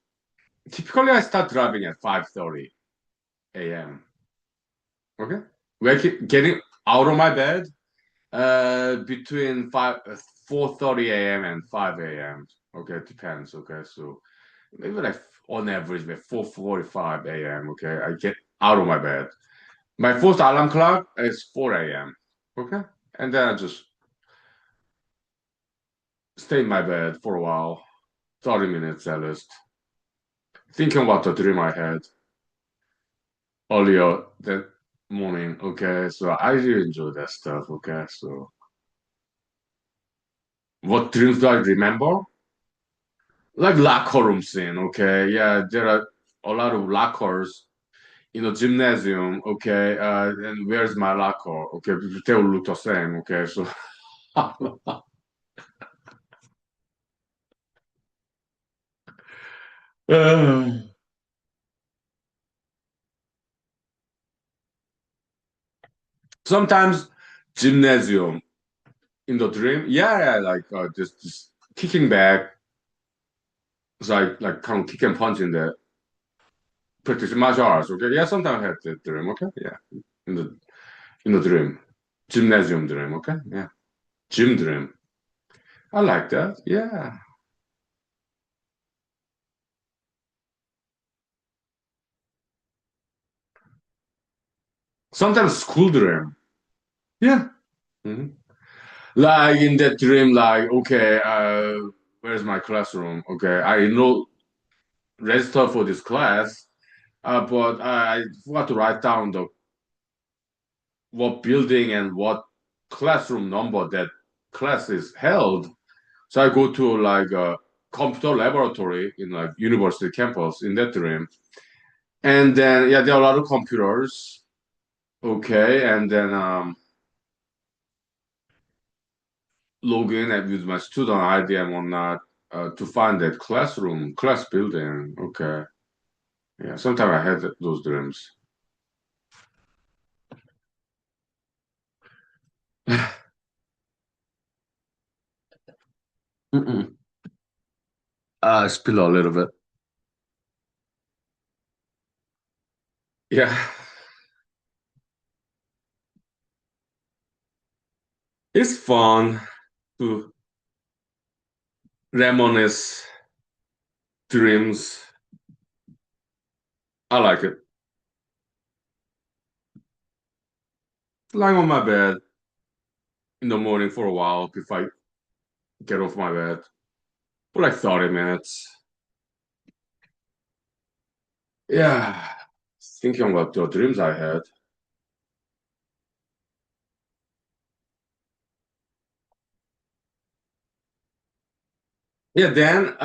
typically I start driving at 5:30 a.m. Okay, getting out of my bed between 4:30 a.m. and 5 a.m. Okay, it depends. Okay, so maybe like on average, like 4:45 a.m. Okay, I get out of my bed. My first alarm clock is 4 a.m. Okay, and then I just stay in my bed for a while, 30 minutes at least, thinking about the dream I had earlier that morning. Okay, so I really enjoy that stuff. Okay, so what dreams do I remember? Like locker room scene. Okay, yeah, there are a lot of lockers in a gymnasium. Okay, and where's my locker? Okay, they all look the same. Okay, so uh, sometimes gymnasium in the dream. Yeah, yeah, like just kicking back. It's like kind of kick and punch in the practicing martial arts. Okay, yeah, sometimes I have the dream. Okay, yeah, in the dream, gymnasium dream. Okay, yeah, gym dream. I like that. Yeah, sometimes school dream. Yeah. Mhm. Like in that dream, like, okay, where's my classroom? Okay, I know register for this class, but I forgot to write down the what building and what classroom number that class is held. So I go to like computer laboratory in like university campus in that dream. And then yeah, there are a lot of computers. Okay, and then log in and use my student ID and whatnot to find that class building. Okay, yeah. Sometimes I had those dreams. Mm-mm. Spill a little bit. Yeah, it's fun to reminisce dreams. I like it. Lying on my bed in the morning for a while before I get off my bed for like 30 minutes. Yeah, thinking about the dreams I had. Yeah, then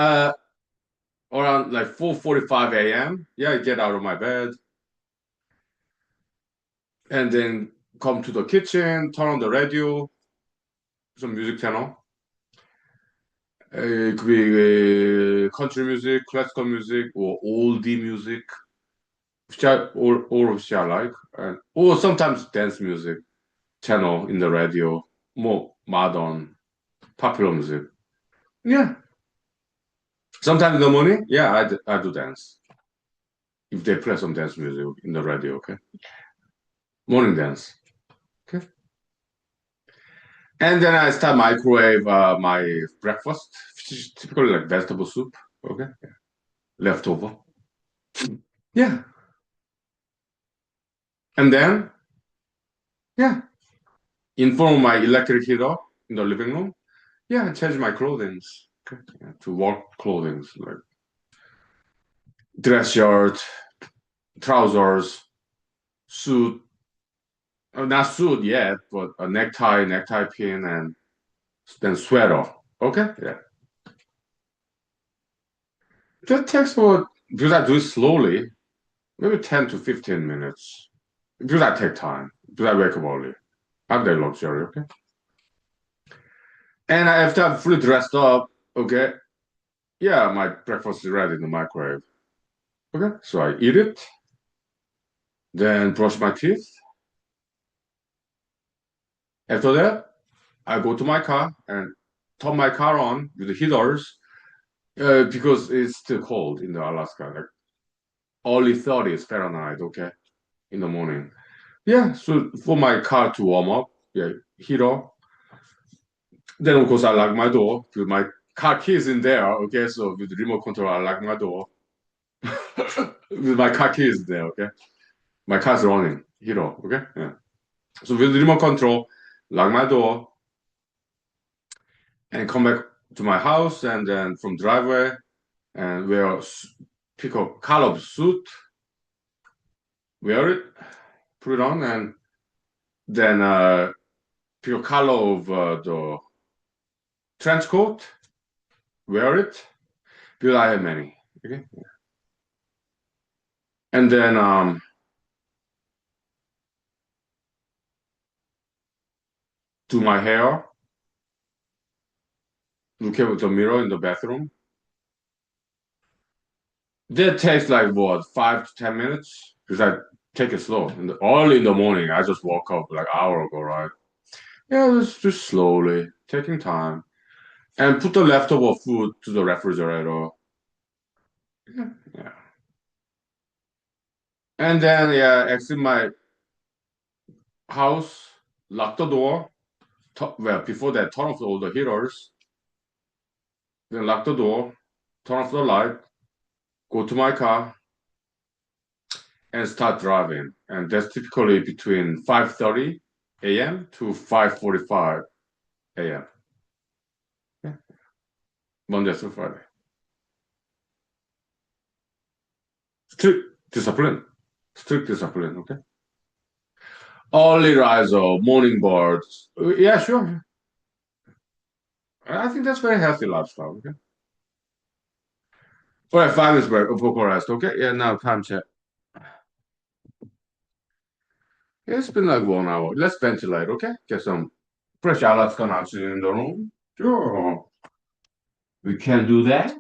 around like 4:45 a.m. Yeah, I get out of my bed and then come to the kitchen, turn on the radio, some music channel. It could be country music, classical music, or oldie music, all of which I like, or sometimes dance music channel in the radio, more modern, popular music. Yeah, sometimes in the morning, yeah, I do dance if they play some dance music in the radio. Okay, morning dance. Okay. And then I start microwave my breakfast, which is typically like vegetable soup. Okay, leftover. Yeah, and then yeah, inform my electric heater in the living room. Yeah, change my clothing. Okay, yeah, to work clothing like dress shirt, trousers, suit. Not suit yet, but a necktie pin, and then sweater. Okay, yeah. That takes about because I do it slowly, maybe 10 to 15 minutes. Because I take time. Because I wake up early. I'm that luxury, okay? And after I'm fully dressed up, okay, yeah, my breakfast is ready in the microwave. Okay, so I eat it, then brush my teeth. After that, I go to my car and turn my car on with the heaters because it's still cold in the Alaska, like early 30s Fahrenheit, okay, in the morning. Yeah, so for my car to warm up, yeah, heater. Then of course I lock my door with my car keys in there. Okay, so with the remote control, I lock my door with my car keys there. Okay, my car's running. Hero. Okay, yeah. So with the remote control, lock my door and come back to my house, and then from driveway and pick up color of suit, wear it, put it on, and then pick a color of the trench coat, wear it. Because I have many. Okay, and then do my hair, look at the mirror in the bathroom. That takes like what, 5 to 10 minutes? Because I take it slow. Early in the morning, I just woke up like an hour ago, right? Yeah, just slowly, taking time. And put the leftover food to the refrigerator. Yeah, yeah. And then, yeah, exit my house, lock the door. Well, before that, turn off all the heaters. Then lock the door, turn off the light, go to my car, and start driving. And that's typically between 5:30 a.m. to 5:45 a.m. Yeah. Monday through Friday. Strict discipline. Strict discipline, okay? Early riser, morning birds. Yeah, sure. I think that's very healthy lifestyle, okay? All right, 5 minutes break before rest. Okay. Yeah. Now time check. Yeah, it's been like 1 hour. Let's ventilate. Okay. Get some fresh air that's gone out in the room. Sure. We can do that.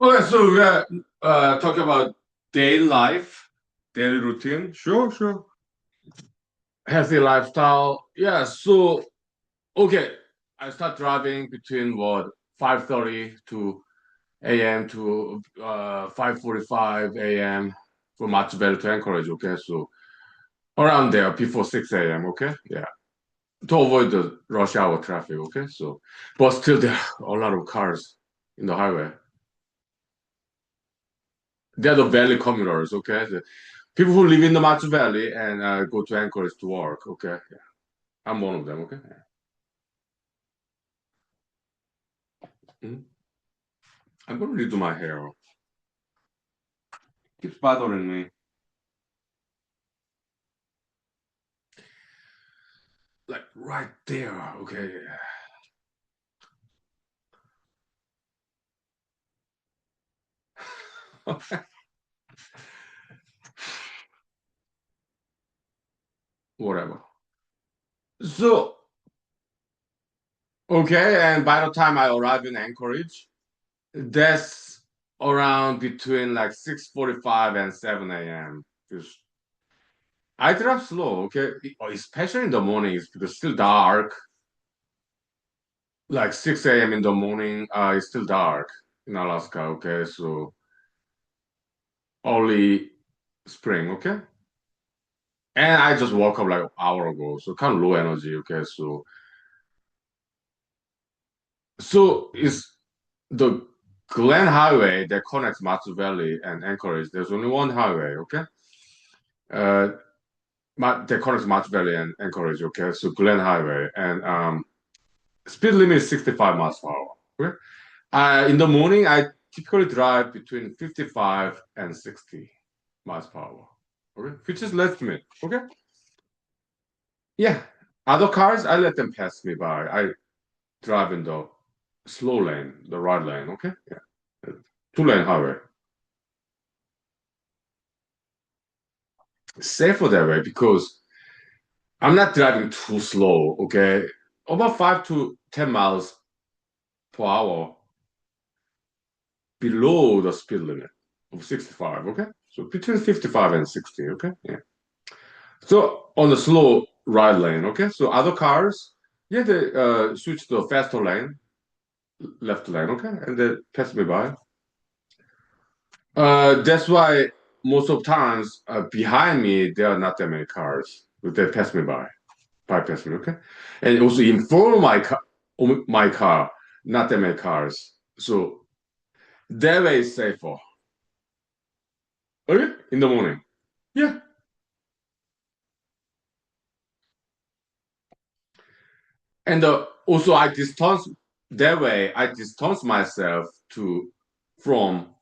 Okay, so we're talking about daily life, daily routine. Sure, sure. Healthy lifestyle. Yeah, so okay. I start driving between what 5:30 to a.m. to 5:45 a.m. from Matsuberry to Anchorage. Okay, so around there before 6 a.m. Okay, yeah, to avoid the rush hour traffic. Okay, so but still there are a lot of cars in the highway. They're the valley commuters, okay? The people who live in the Matsu Valley and go to Anchorage to work, okay? Yeah. I'm one of them, okay? Mhm. I'm gonna redo my hair. Keeps bothering me. Like right there, okay? Whatever. So, okay, and by the time I arrive in Anchorage, that's around between like 6:45 and 7 a.m. Because I drive slow, okay? Especially in the mornings because it's still dark. Like 6 a.m. in the morning, it's still dark in Alaska, okay? So early spring, okay? And I just woke up like an hour ago, so kind of low energy, okay? So it's the Glen Highway that connects Matsu Valley and Anchorage. There's only one highway, okay? Uh, that connects Matsu Valley and Anchorage, okay? So Glen Highway, and speed limit is 65 miles per hour. Okay? In the morning, I typically drive between 55 and 60 miles per hour. Okay, which is less to me. Okay, yeah. Other cars, I let them pass me by. I drive in the slow lane, the right lane. Okay, yeah, two-lane highway. Safer that way because I'm not driving too slow. Okay, about 5 to 10 miles per hour below the speed limit of 65. Okay, so between 55 and 60. Okay, yeah. So on the slow right lane, okay. So other cars, yeah, they switch to a faster lane, left lane, okay, and they pass me by. That's why most of times behind me there are not that many cars, but they pass me by, bypass me, okay. And also in front of my car, not that many cars. So that way is safer. Okay, in the morning. Yeah, and also I distance that way. I distance myself to from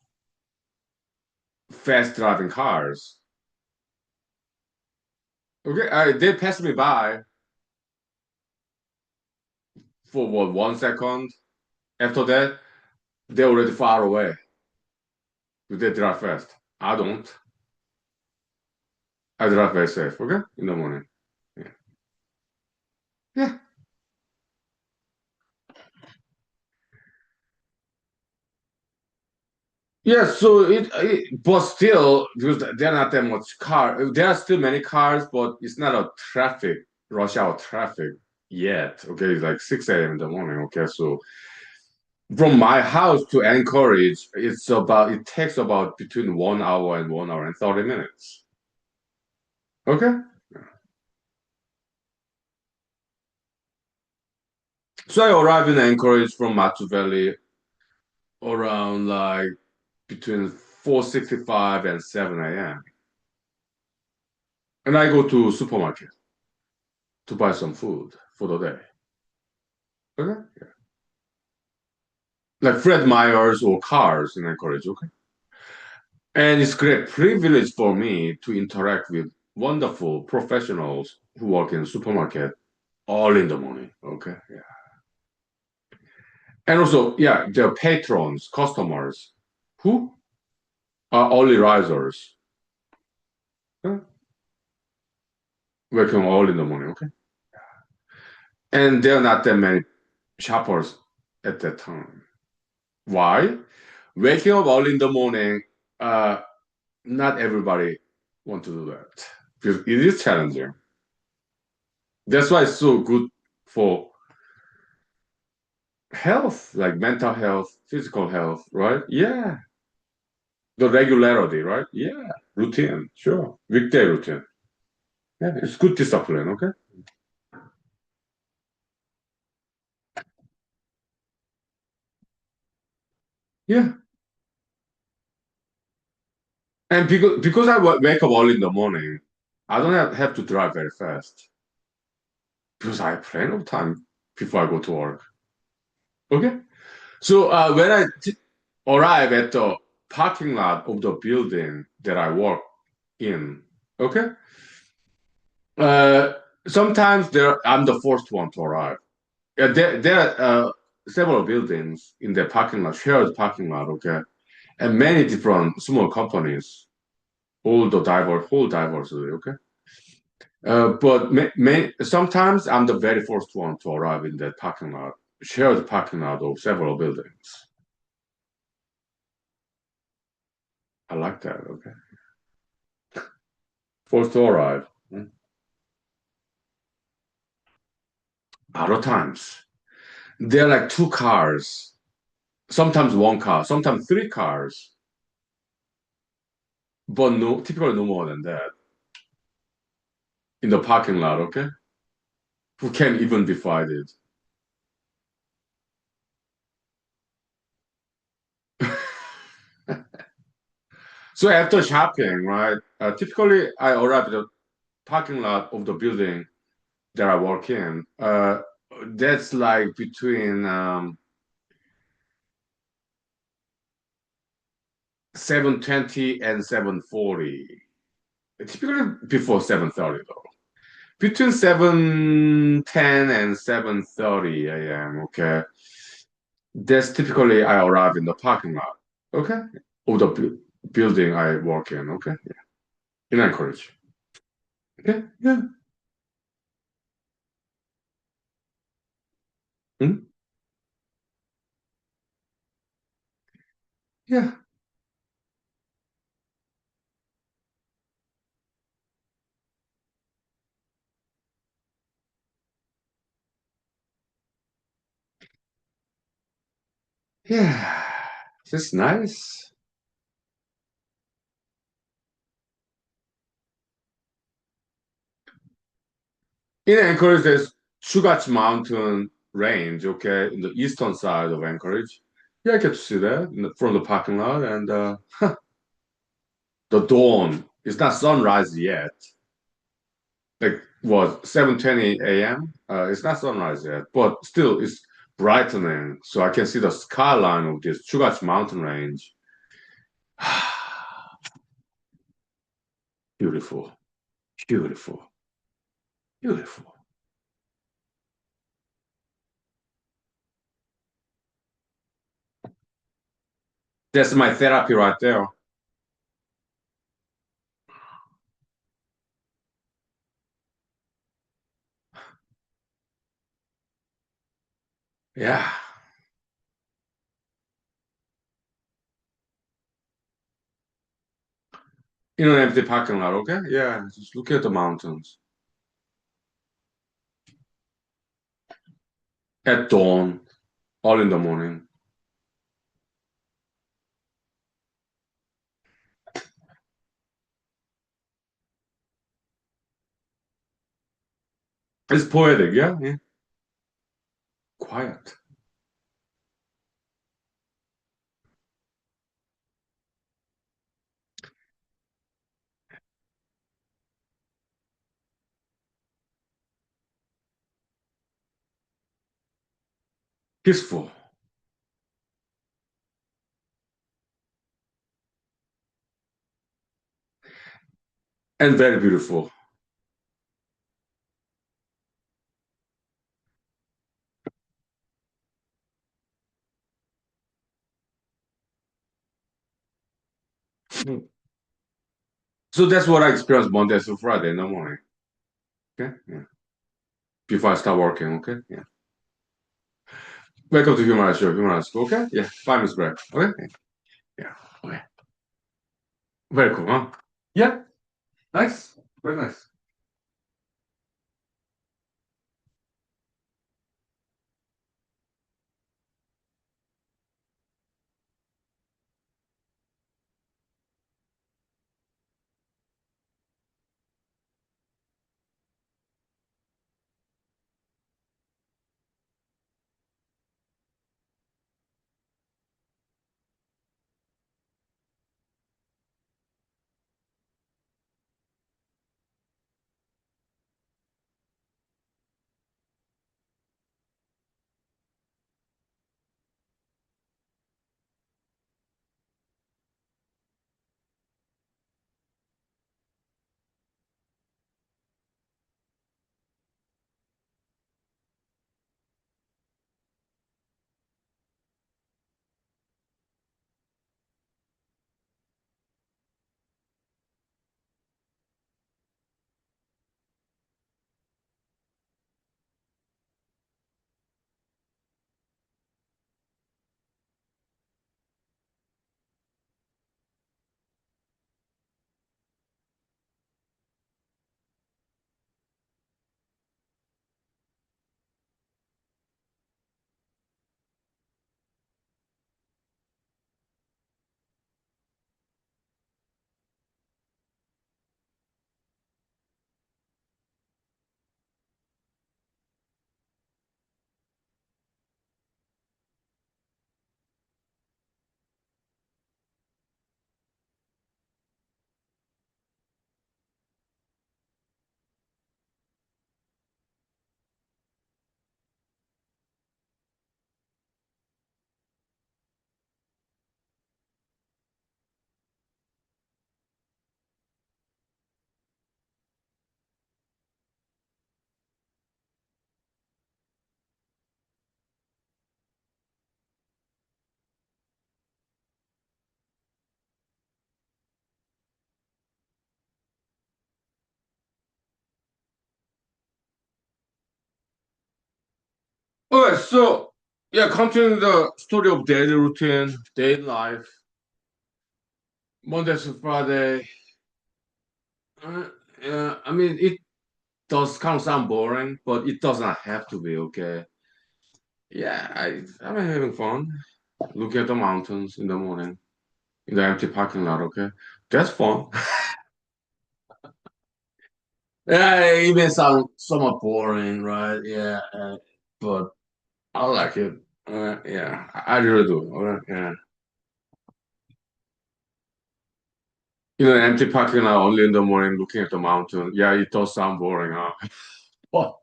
fast driving cars. Okay, they passed me by for what 1 second. After that, they're already far away. They drive fast. I don't. I drive very safe. Okay, in the morning. Yeah. Yeah. Yeah, so but still, because there are not that much car. There are still many cars, but it's not a traffic rush hour traffic yet. Okay, it's like 6 a.m. in the morning. Okay, so from my house to Anchorage, it takes about between 1 hour and 1 hour and 30 minutes. Okay. So I arrived in Anchorage from Matsu Valley around like between 4:65 and 7 a.m. And I go to supermarket to buy some food for the day. Okay. Like Fred Meyer's or Cars in Anchorage. Okay. And it's great privilege for me to interact with wonderful professionals who work in supermarket all in the morning. Okay. Yeah. And also, yeah, the patrons, customers who are early risers, yeah, working all in the morning. Okay. And there are not that many shoppers at that time. Why? Waking up early in the morning, uh, not everybody want to do that because it is challenging. That's why it's so good for health, like mental health, physical health, right? Yeah. The regularity, right? Yeah. Routine, sure. Weekday routine. Yeah, it's good discipline, okay? Yeah. And because I wake up early in the morning, I don't have to drive very fast because I have plenty of time before I go to work. Okay. So when I arrive at the parking lot of the building that I work in, okay, uh, sometimes I'm the first one to arrive. There are several buildings in the parking lot, shared parking lot, okay, and many different small companies, whole diversity, okay. But sometimes I'm the very first one to arrive in the parking lot, shared parking lot of several buildings. I like that, okay. First to arrive. Other times, there are like two cars, sometimes one car, sometimes three cars, but no, typically no more than that in the parking lot, okay? Who can even be fighted? So after shopping, right? Typically, I arrive at the parking lot of the building that I work in. That's like between 7:20 and 7:40. Typically before 7:30 though. Between 7:10 and 7:30 a.m. Okay. That's typically I arrive in the parking lot. Okay. Of the building I work in. Okay. Yeah. In Anchorage. Okay. Yeah. Hmm? Yeah. Yeah. That's nice. In Anchorage, there's Chugach Mountain Range, okay, in the eastern side of Anchorage. Yeah, I get to see that from the parking lot. And the dawn, it's not sunrise yet. Like, what, 7:20 a.m.? It's not sunrise yet, but still, it's brightening. So I can see the skyline of this Chugach Mountain Range. Beautiful, beautiful, beautiful. That's my therapy right there. Yeah. In an empty parking lot, okay? Yeah, just look at the mountains. At dawn, all in the morning. It's poetic, yeah? Yeah. Quiet, peaceful, and very beautiful. So that's what I experience Monday through Friday in the morning. Okay? Yeah. Before I start working, okay? Yeah. Welcome to Human Show, Human School, okay? Yeah. 5 minutes break. Okay? Yeah. Okay. Very cool, huh? Yeah. Nice. Very nice. Okay, so yeah, continuing the story of daily routine, daily life, Monday to Friday. Uh, yeah, I mean, it does kind of sound boring, but it doesn't have to be, okay? Yeah, I'm having fun looking at the mountains in the morning in the empty parking lot, okay? That's fun. Yeah, it may sound somewhat boring, right? Yeah, but I like it. Yeah, I really do. Yeah. Empty parking lot only in the morning looking at the mountain. Yeah, it does sound boring, huh? But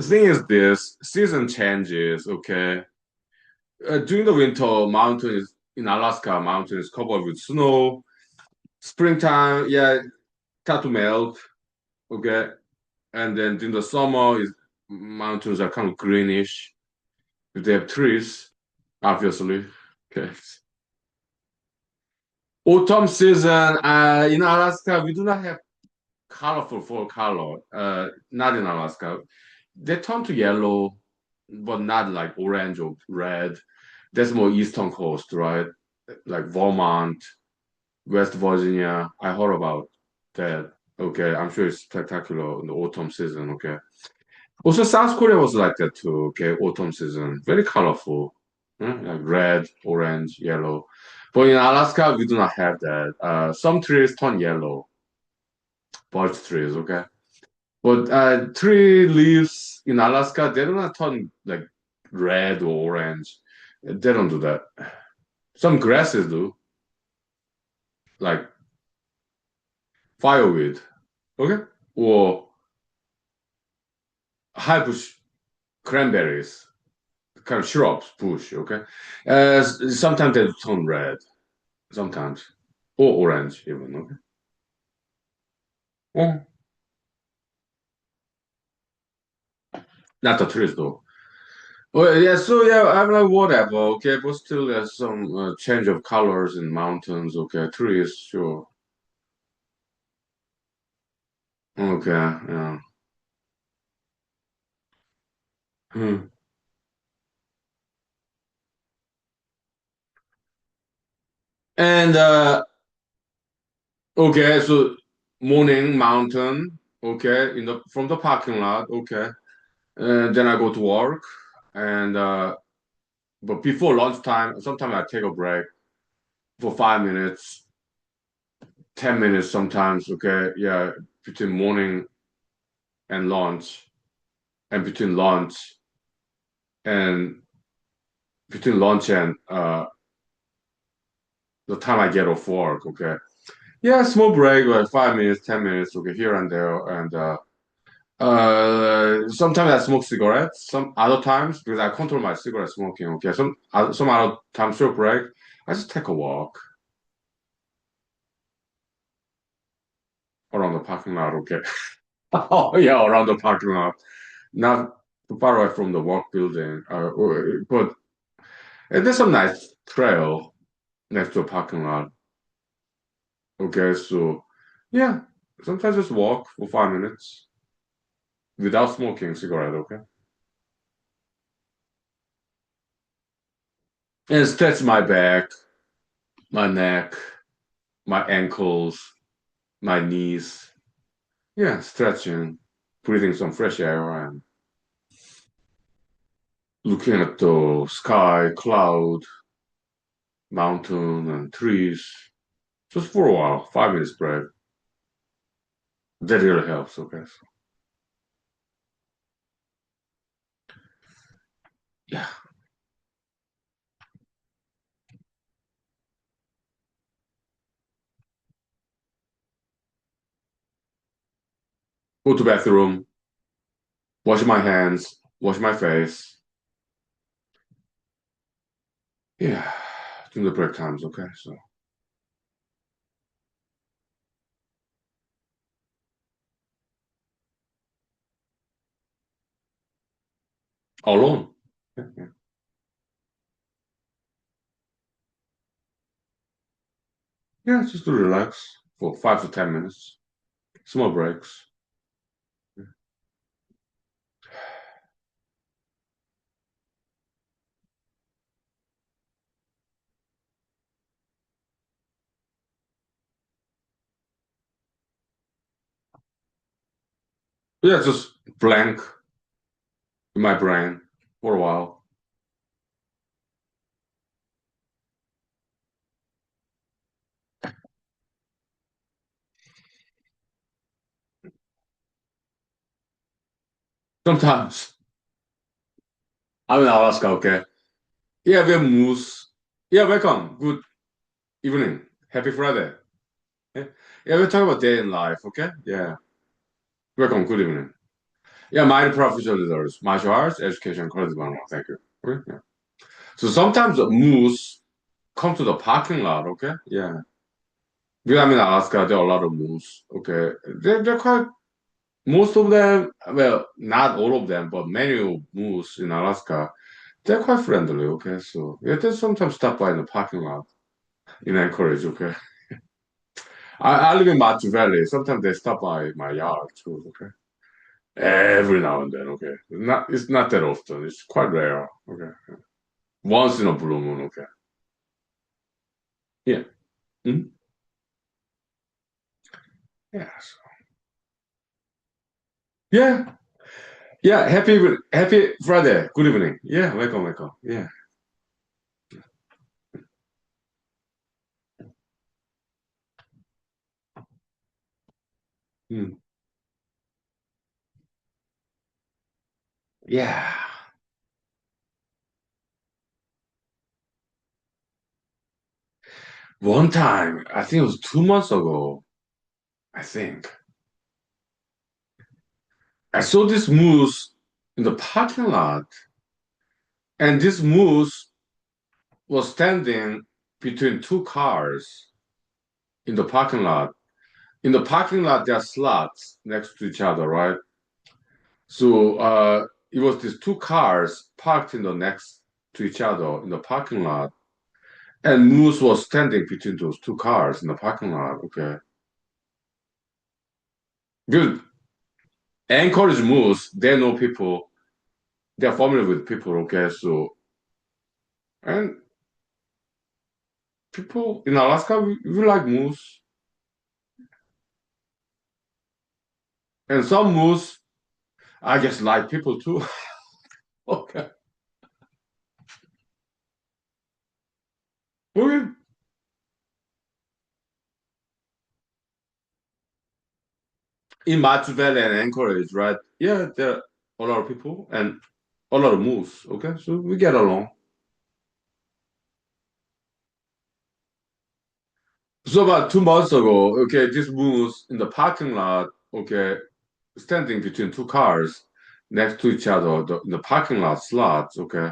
thing is this, season changes, okay? During the winter, mountains in Alaska, mountain is covered with snow. Springtime, yeah, start to melt, okay? And then during the summer, mountains are kind of greenish. They have trees, obviously. Okay. Autumn season, in Alaska, we do not have colorful fall color. Not in Alaska. They turn to yellow, but not like orange or red. That's more eastern coast, right? Like Vermont, West Virginia. I heard about that. Okay, I'm sure it's spectacular in the autumn season. Okay. Also, South Korea was like that too. Okay, autumn season, very colorful, like red, orange, yellow. But in Alaska, we do not have that. Some trees turn yellow, birch trees. Okay, but tree leaves in Alaska, they do not turn like red or orange. They don't do that. Some grasses do, like fireweed. Okay, or high bush cranberries, kind of shrubs, bush. Okay, sometimes they turn red. Sometimes, or orange even. Okay. Oh, not the trees though. Well, yeah. So yeah, I'm like whatever. Okay, but still there's some change of colors in mountains. Okay, trees, sure. Okay, yeah. Hmm. And okay, so morning mountain. Okay, in the from the parking lot. Okay, and then I go to work, and but before lunchtime, sometimes I take a break for 5 minutes, 10 minutes sometimes. Okay, yeah, between morning and lunch, and and between lunch and the time I get off work. Okay, yeah, small break like 5 minutes, 10 minutes. Okay, here and there, and sometimes I smoke cigarettes. Some other times because I control my cigarette smoking. Okay, some other times short break. I just take a walk around the parking lot. Okay. Oh yeah, around the parking lot, not too far away from the work building. But there's some nice trail next to a parking lot. Okay, so yeah, sometimes just walk for 5 minutes without smoking cigarette. Okay, and stretch my back, my neck, my ankles, my knees. Yeah, stretching, breathing some fresh air, and looking at the sky, cloud, mountain, and trees. Just for a while, 5 minutes break. That really helps. Okay, so, yeah, go to bathroom, wash my hands, wash my face. Yeah, during the break times. Okay, so alone. Yeah, yeah. Yeah, just to relax for 5 to 10 minutes. Small breaks. Yeah, just blank in my brain for a while. Sometimes I'm in Alaska, okay? Yeah, we have moose. Yeah, welcome. Good evening. Happy Friday. Yeah, yeah, we're talking about day in life, okay? Yeah. Welcome, good evening. Yeah, my professional leaders, martial arts, education, college development. Thank you. Okay? Yeah. So sometimes the moose come to the parking lot, okay? Yeah. Because I'm in Alaska, there are a lot of moose, okay? They're quite, most of them, well, not all of them, but many moose in Alaska, they're quite friendly, okay? So, yeah, they sometimes stop by in the parking lot in Anchorage, okay? I live in Matsu Valley. Sometimes they stop by my yard too, okay? Every now and then, okay? It's not that often. It's quite rare, okay? Once in a blue moon, okay? Yeah. Mhm. Yes. Yeah. Yeah. Happy Friday. Good evening. Yeah. Welcome, welcome. Yeah. Mm. Yeah. One time, I think it was 2 months ago, I think. I saw this moose in the parking lot, and this moose was standing between two cars in the parking lot. In the parking lot, there are slots next to each other, right? So it was these two cars parked in the next to each other in the parking lot, and Moose was standing between those two cars in the parking lot. Okay, because Anchorage Moose, they know people, they're familiar with people. Okay, so and people in Alaska, we like moose, and some moose, I just like people too. Okay, okay. In Matsu Valley and Anchorage, right? Yeah, there are a lot of people and a lot of moose. Okay, so we get along. So about 2 months ago, okay, this moose in the parking lot, okay, standing between two cars next to each other in the parking lot slots, okay.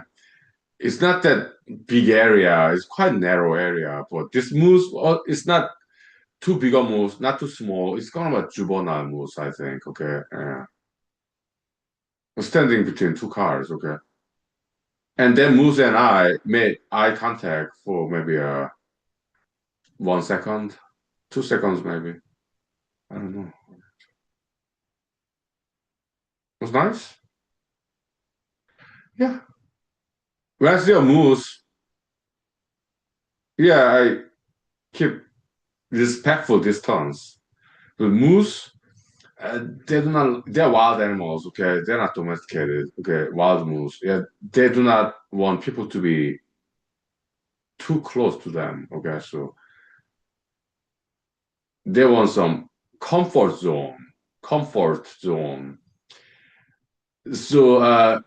It's not that big area, it's quite narrow area, but this moose, it's not too big a moose, not too small. It's kind of a juvenile moose, I think, okay. Standing between two cars, okay. And then Moose and I made eye contact for maybe 1 second, 2 seconds maybe. I don't know. It was nice. Yeah. When I see a moose, yeah, I keep respectful distance. But moose, they do not, they're wild animals, okay? They're not domesticated, okay? Wild moose. Yeah, they do not want people to be too close to them, okay? So they want some comfort zone, comfort zone. So,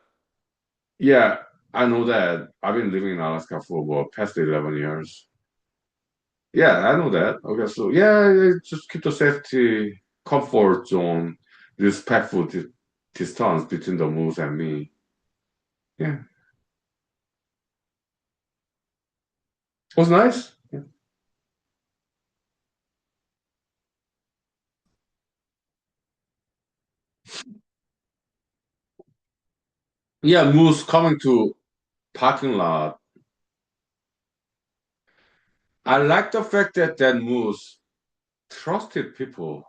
yeah, I know that. I've been living in Alaska for about past 11 years. Yeah, I know that. Okay, so yeah, yeah, just keep the safety, comfort zone, respectful distance between the moose and me. Yeah, it was nice. Yeah, yeah, moose coming to parking lot. I like the fact that moose trusted people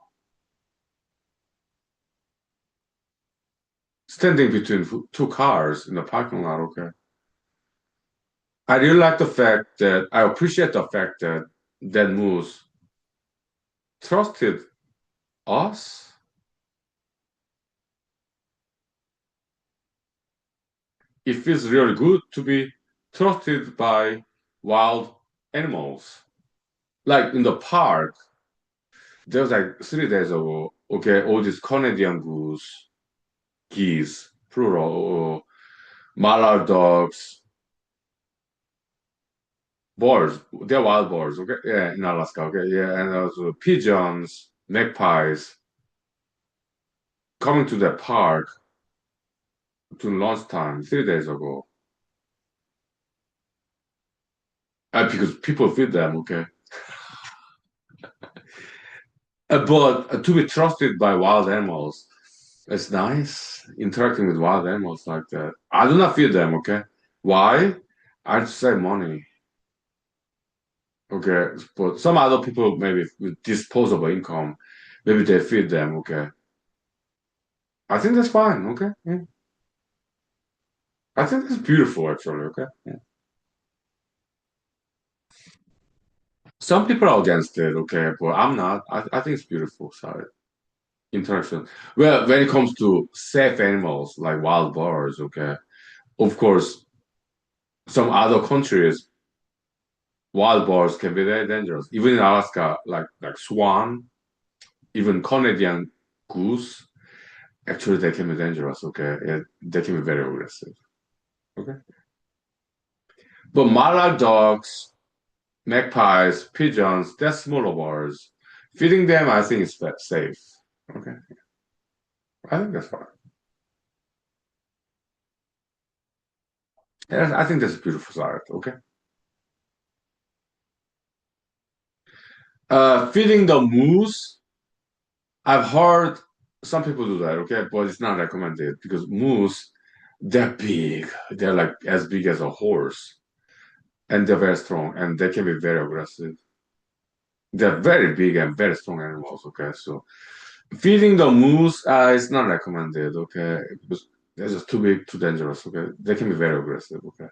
standing between two cars in the parking lot. Okay, I really like the fact that I appreciate the fact that moose trusted us. it feels really good to be trusted by wild animals. Like in the park, there was like 3 days ago, okay, all these Canadian goose, geese, plural, mallard dogs, birds, they're wild birds, okay, yeah, in Alaska, okay, yeah, and also pigeons, magpies coming to the park to lunchtime 3 days ago. Because people feed them, okay. But to be trusted by wild animals, it's nice interacting with wild animals like that. I do not feed them, okay? Why? I save money, okay? But some other people, maybe with disposable income, maybe they feed them, okay? I think that's fine, okay? Yeah. I think that's beautiful, actually, okay? Yeah. Some people are against it, okay? But I'm not. I think it's beautiful, sorry. Interaction. Well, when it comes to safe animals like wild birds, okay? Of course, some other countries, wild boars can be very dangerous. Even in Alaska, like swan, even Canadian goose, actually they can be dangerous. Okay, yeah, they can be very aggressive. Okay, but mallard dogs, magpies, pigeons, they're smaller birds. Feeding them, I think, is safe. Okay, I think that's fine. Yeah, I think that's a beautiful side. Okay, feeding the moose. I've heard some people do that, okay, but it's not recommended because moose, they're big. They're like as big as a horse, and they're very strong, and they can be very aggressive. They're very big and very strong animals, okay. So feeding the moose is not recommended, okay, because they're just too big, too dangerous, okay. They can be very aggressive, okay.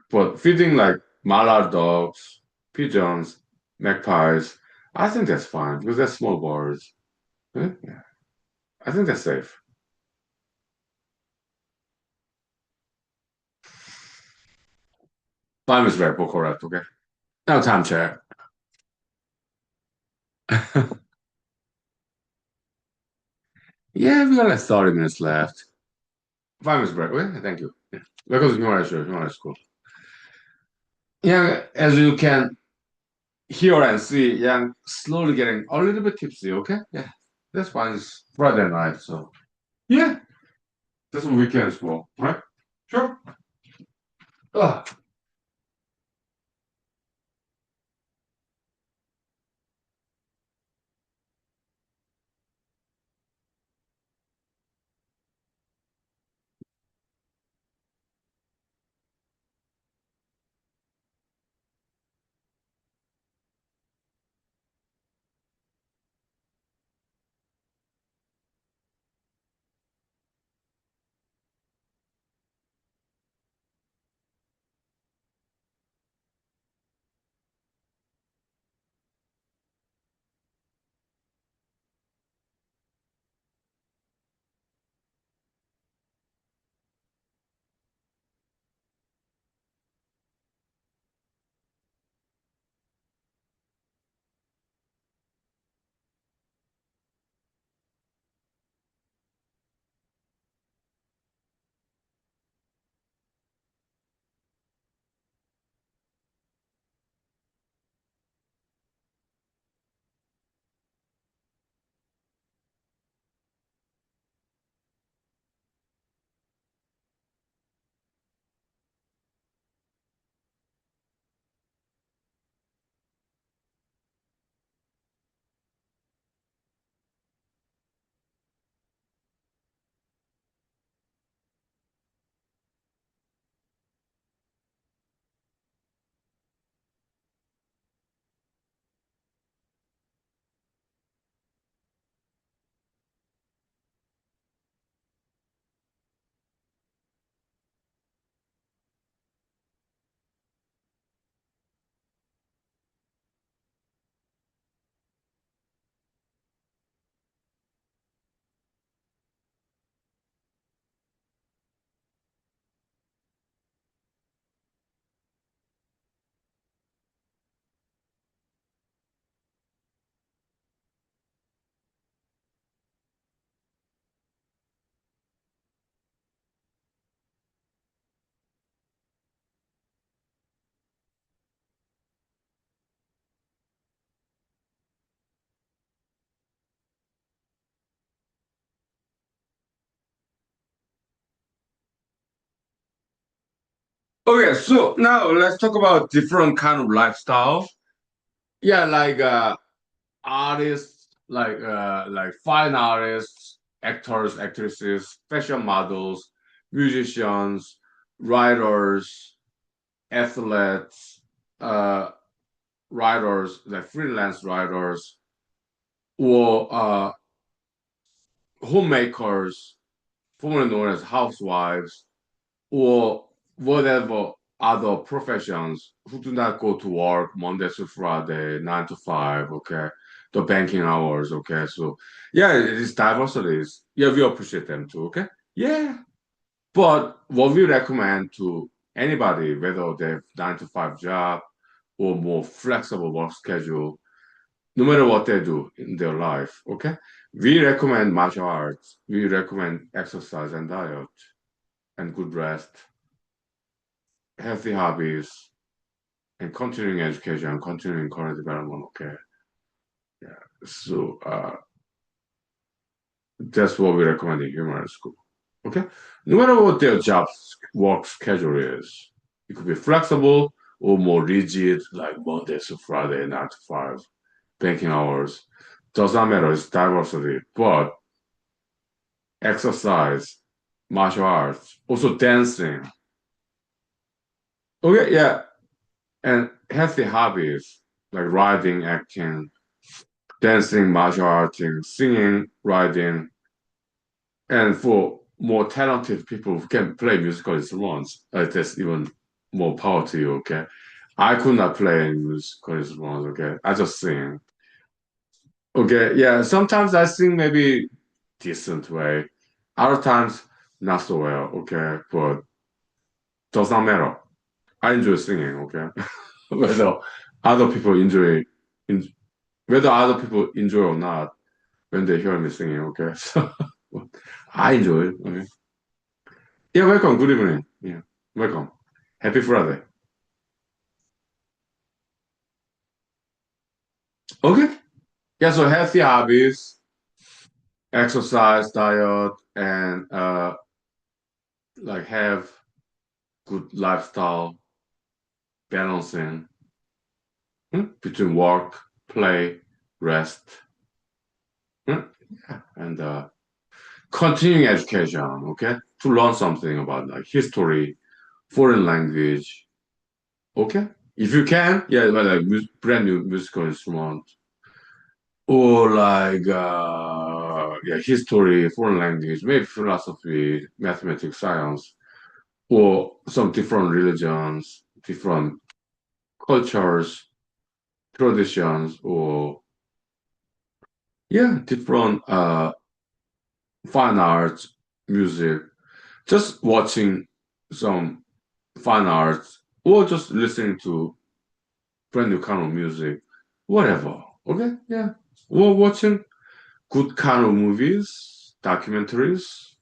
But feeding like mallard dogs, pigeons, magpies, I think that's fine because they're small birds. Yeah, I think that's safe. Time is right, but correct, okay? Now time check. Yeah, we got like 30 minutes left. 5 minutes break. Okay, thank you. Yeah. Because you are school. Yeah, as you can hear and see, yeah, slowly getting a little bit tipsy, okay? Yeah, that's fine. It's Friday night, so yeah, that's what weekends for, right? Sure. Ah, Okay, so now let's talk about different kind of lifestyle. Yeah, like artists, like fine artists, actors, actresses, fashion models, musicians, writers, athletes, uh, writers, like freelance writers, or homemakers, formerly known as housewives, or whatever other professions who do not go to work Monday to Friday, 9 to 5, okay? The banking hours, okay? So yeah, it is diversities. Yeah, we appreciate them too, okay? Yeah. But what we recommend to anybody, whether they have 9 to 5 job or more flexible work schedule, no matter what they do in their life, okay? We recommend martial arts. We recommend exercise and diet and good rest, healthy hobbies, and continuing education, continuing career development. Okay, yeah. So that's what we recommend in human school. Okay, no matter what their job work schedule is, it could be flexible or more rigid, like Monday to Friday, 9 to 5, banking hours. Does not matter. It's diversity, but exercise, martial arts, also dancing. Okay, yeah, and healthy hobbies like riding, acting, dancing, martial arts, singing, writing, and for more talented people who can play musical instruments, that's even more power to you, okay? I could not play any musical instruments, okay? I just sing. Okay, yeah, sometimes I sing maybe decent way. Other times, not so well, okay? But does not matter. I enjoy singing, okay? Whether other people enjoy, in, whether other people enjoy or not, when they hear me singing, okay? So I enjoy it. Okay. Yeah, welcome. Good evening. Yeah, welcome. Happy Friday. Okay. Yeah, so healthy hobbies, exercise, diet, and like have good lifestyle balancing between work, play, rest, yeah, and continuing education, okay? To learn something about like history, foreign language, okay? If you can, yeah, like brand new musical instrument or like yeah, history, foreign language, maybe philosophy, mathematics, science, or some different religions, different cultures, traditions, or yeah, different fine arts, music. Just watching some fine arts or just listening to brand new kind of music, whatever. Okay, yeah. Or watching good kind of movies, documentaries,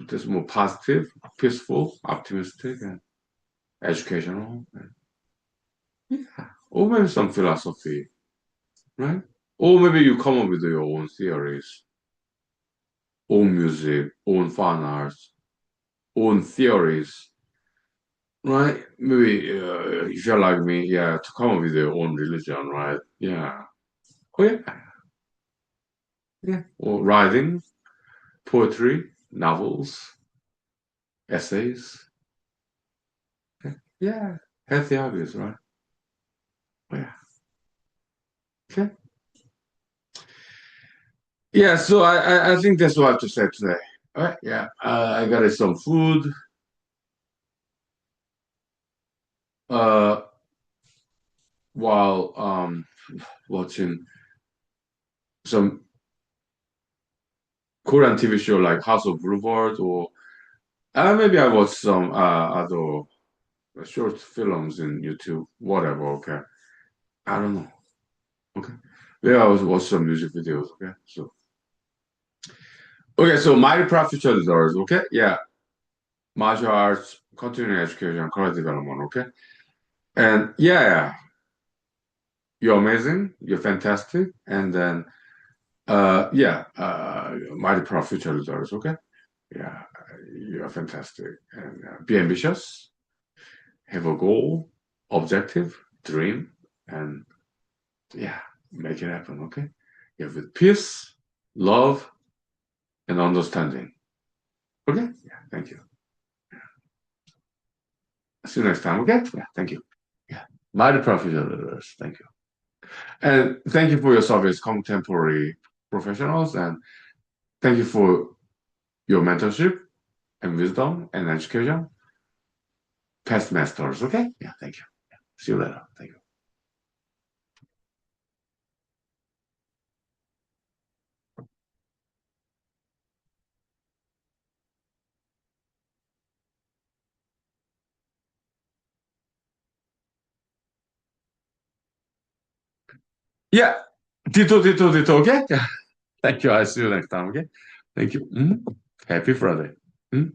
that's more positive, peaceful, optimistic, and educational. Yeah. Or maybe some philosophy, right? Or maybe you come up with your own theories, own music, own fine arts, own theories, right? Maybe if you're like me, yeah, to come up with your own religion, right? Yeah. Oh yeah, yeah. Or writing, poetry, novels, essays. Yeah, healthy hobbies, right? Oh, yeah. Okay. Yeah, so I think that's what I have to say today. All right, yeah. I got some food, uh, while watching some Korean TV show like House of Boulevard, or maybe I watch some other short films in YouTube, whatever. Okay, I don't know. Okay, maybe I was watch some music videos. Okay, so my professional results. Okay, yeah, martial arts, continuing education, career development. Okay, and yeah, you're amazing. You're fantastic. And then, yeah, mighty proud future results. Okay. Yeah, you're fantastic. And be ambitious. have a goal, objective, dream, and yeah, make it happen, okay? Yeah, with peace, love, and understanding. Okay? Yeah, thank you. See you next time, okay? Yeah, thank you. Yeah. My professionals, thank you. And thank you for your service, contemporary professionals, and thank you for your mentorship and wisdom and education, past masters, okay? Yeah, thank you. See you later. Thank you. Yeah, Tito, okay? Yeah. Thank you. I'll see you next time, okay? Thank you. Mhm. Happy Friday. Mhm.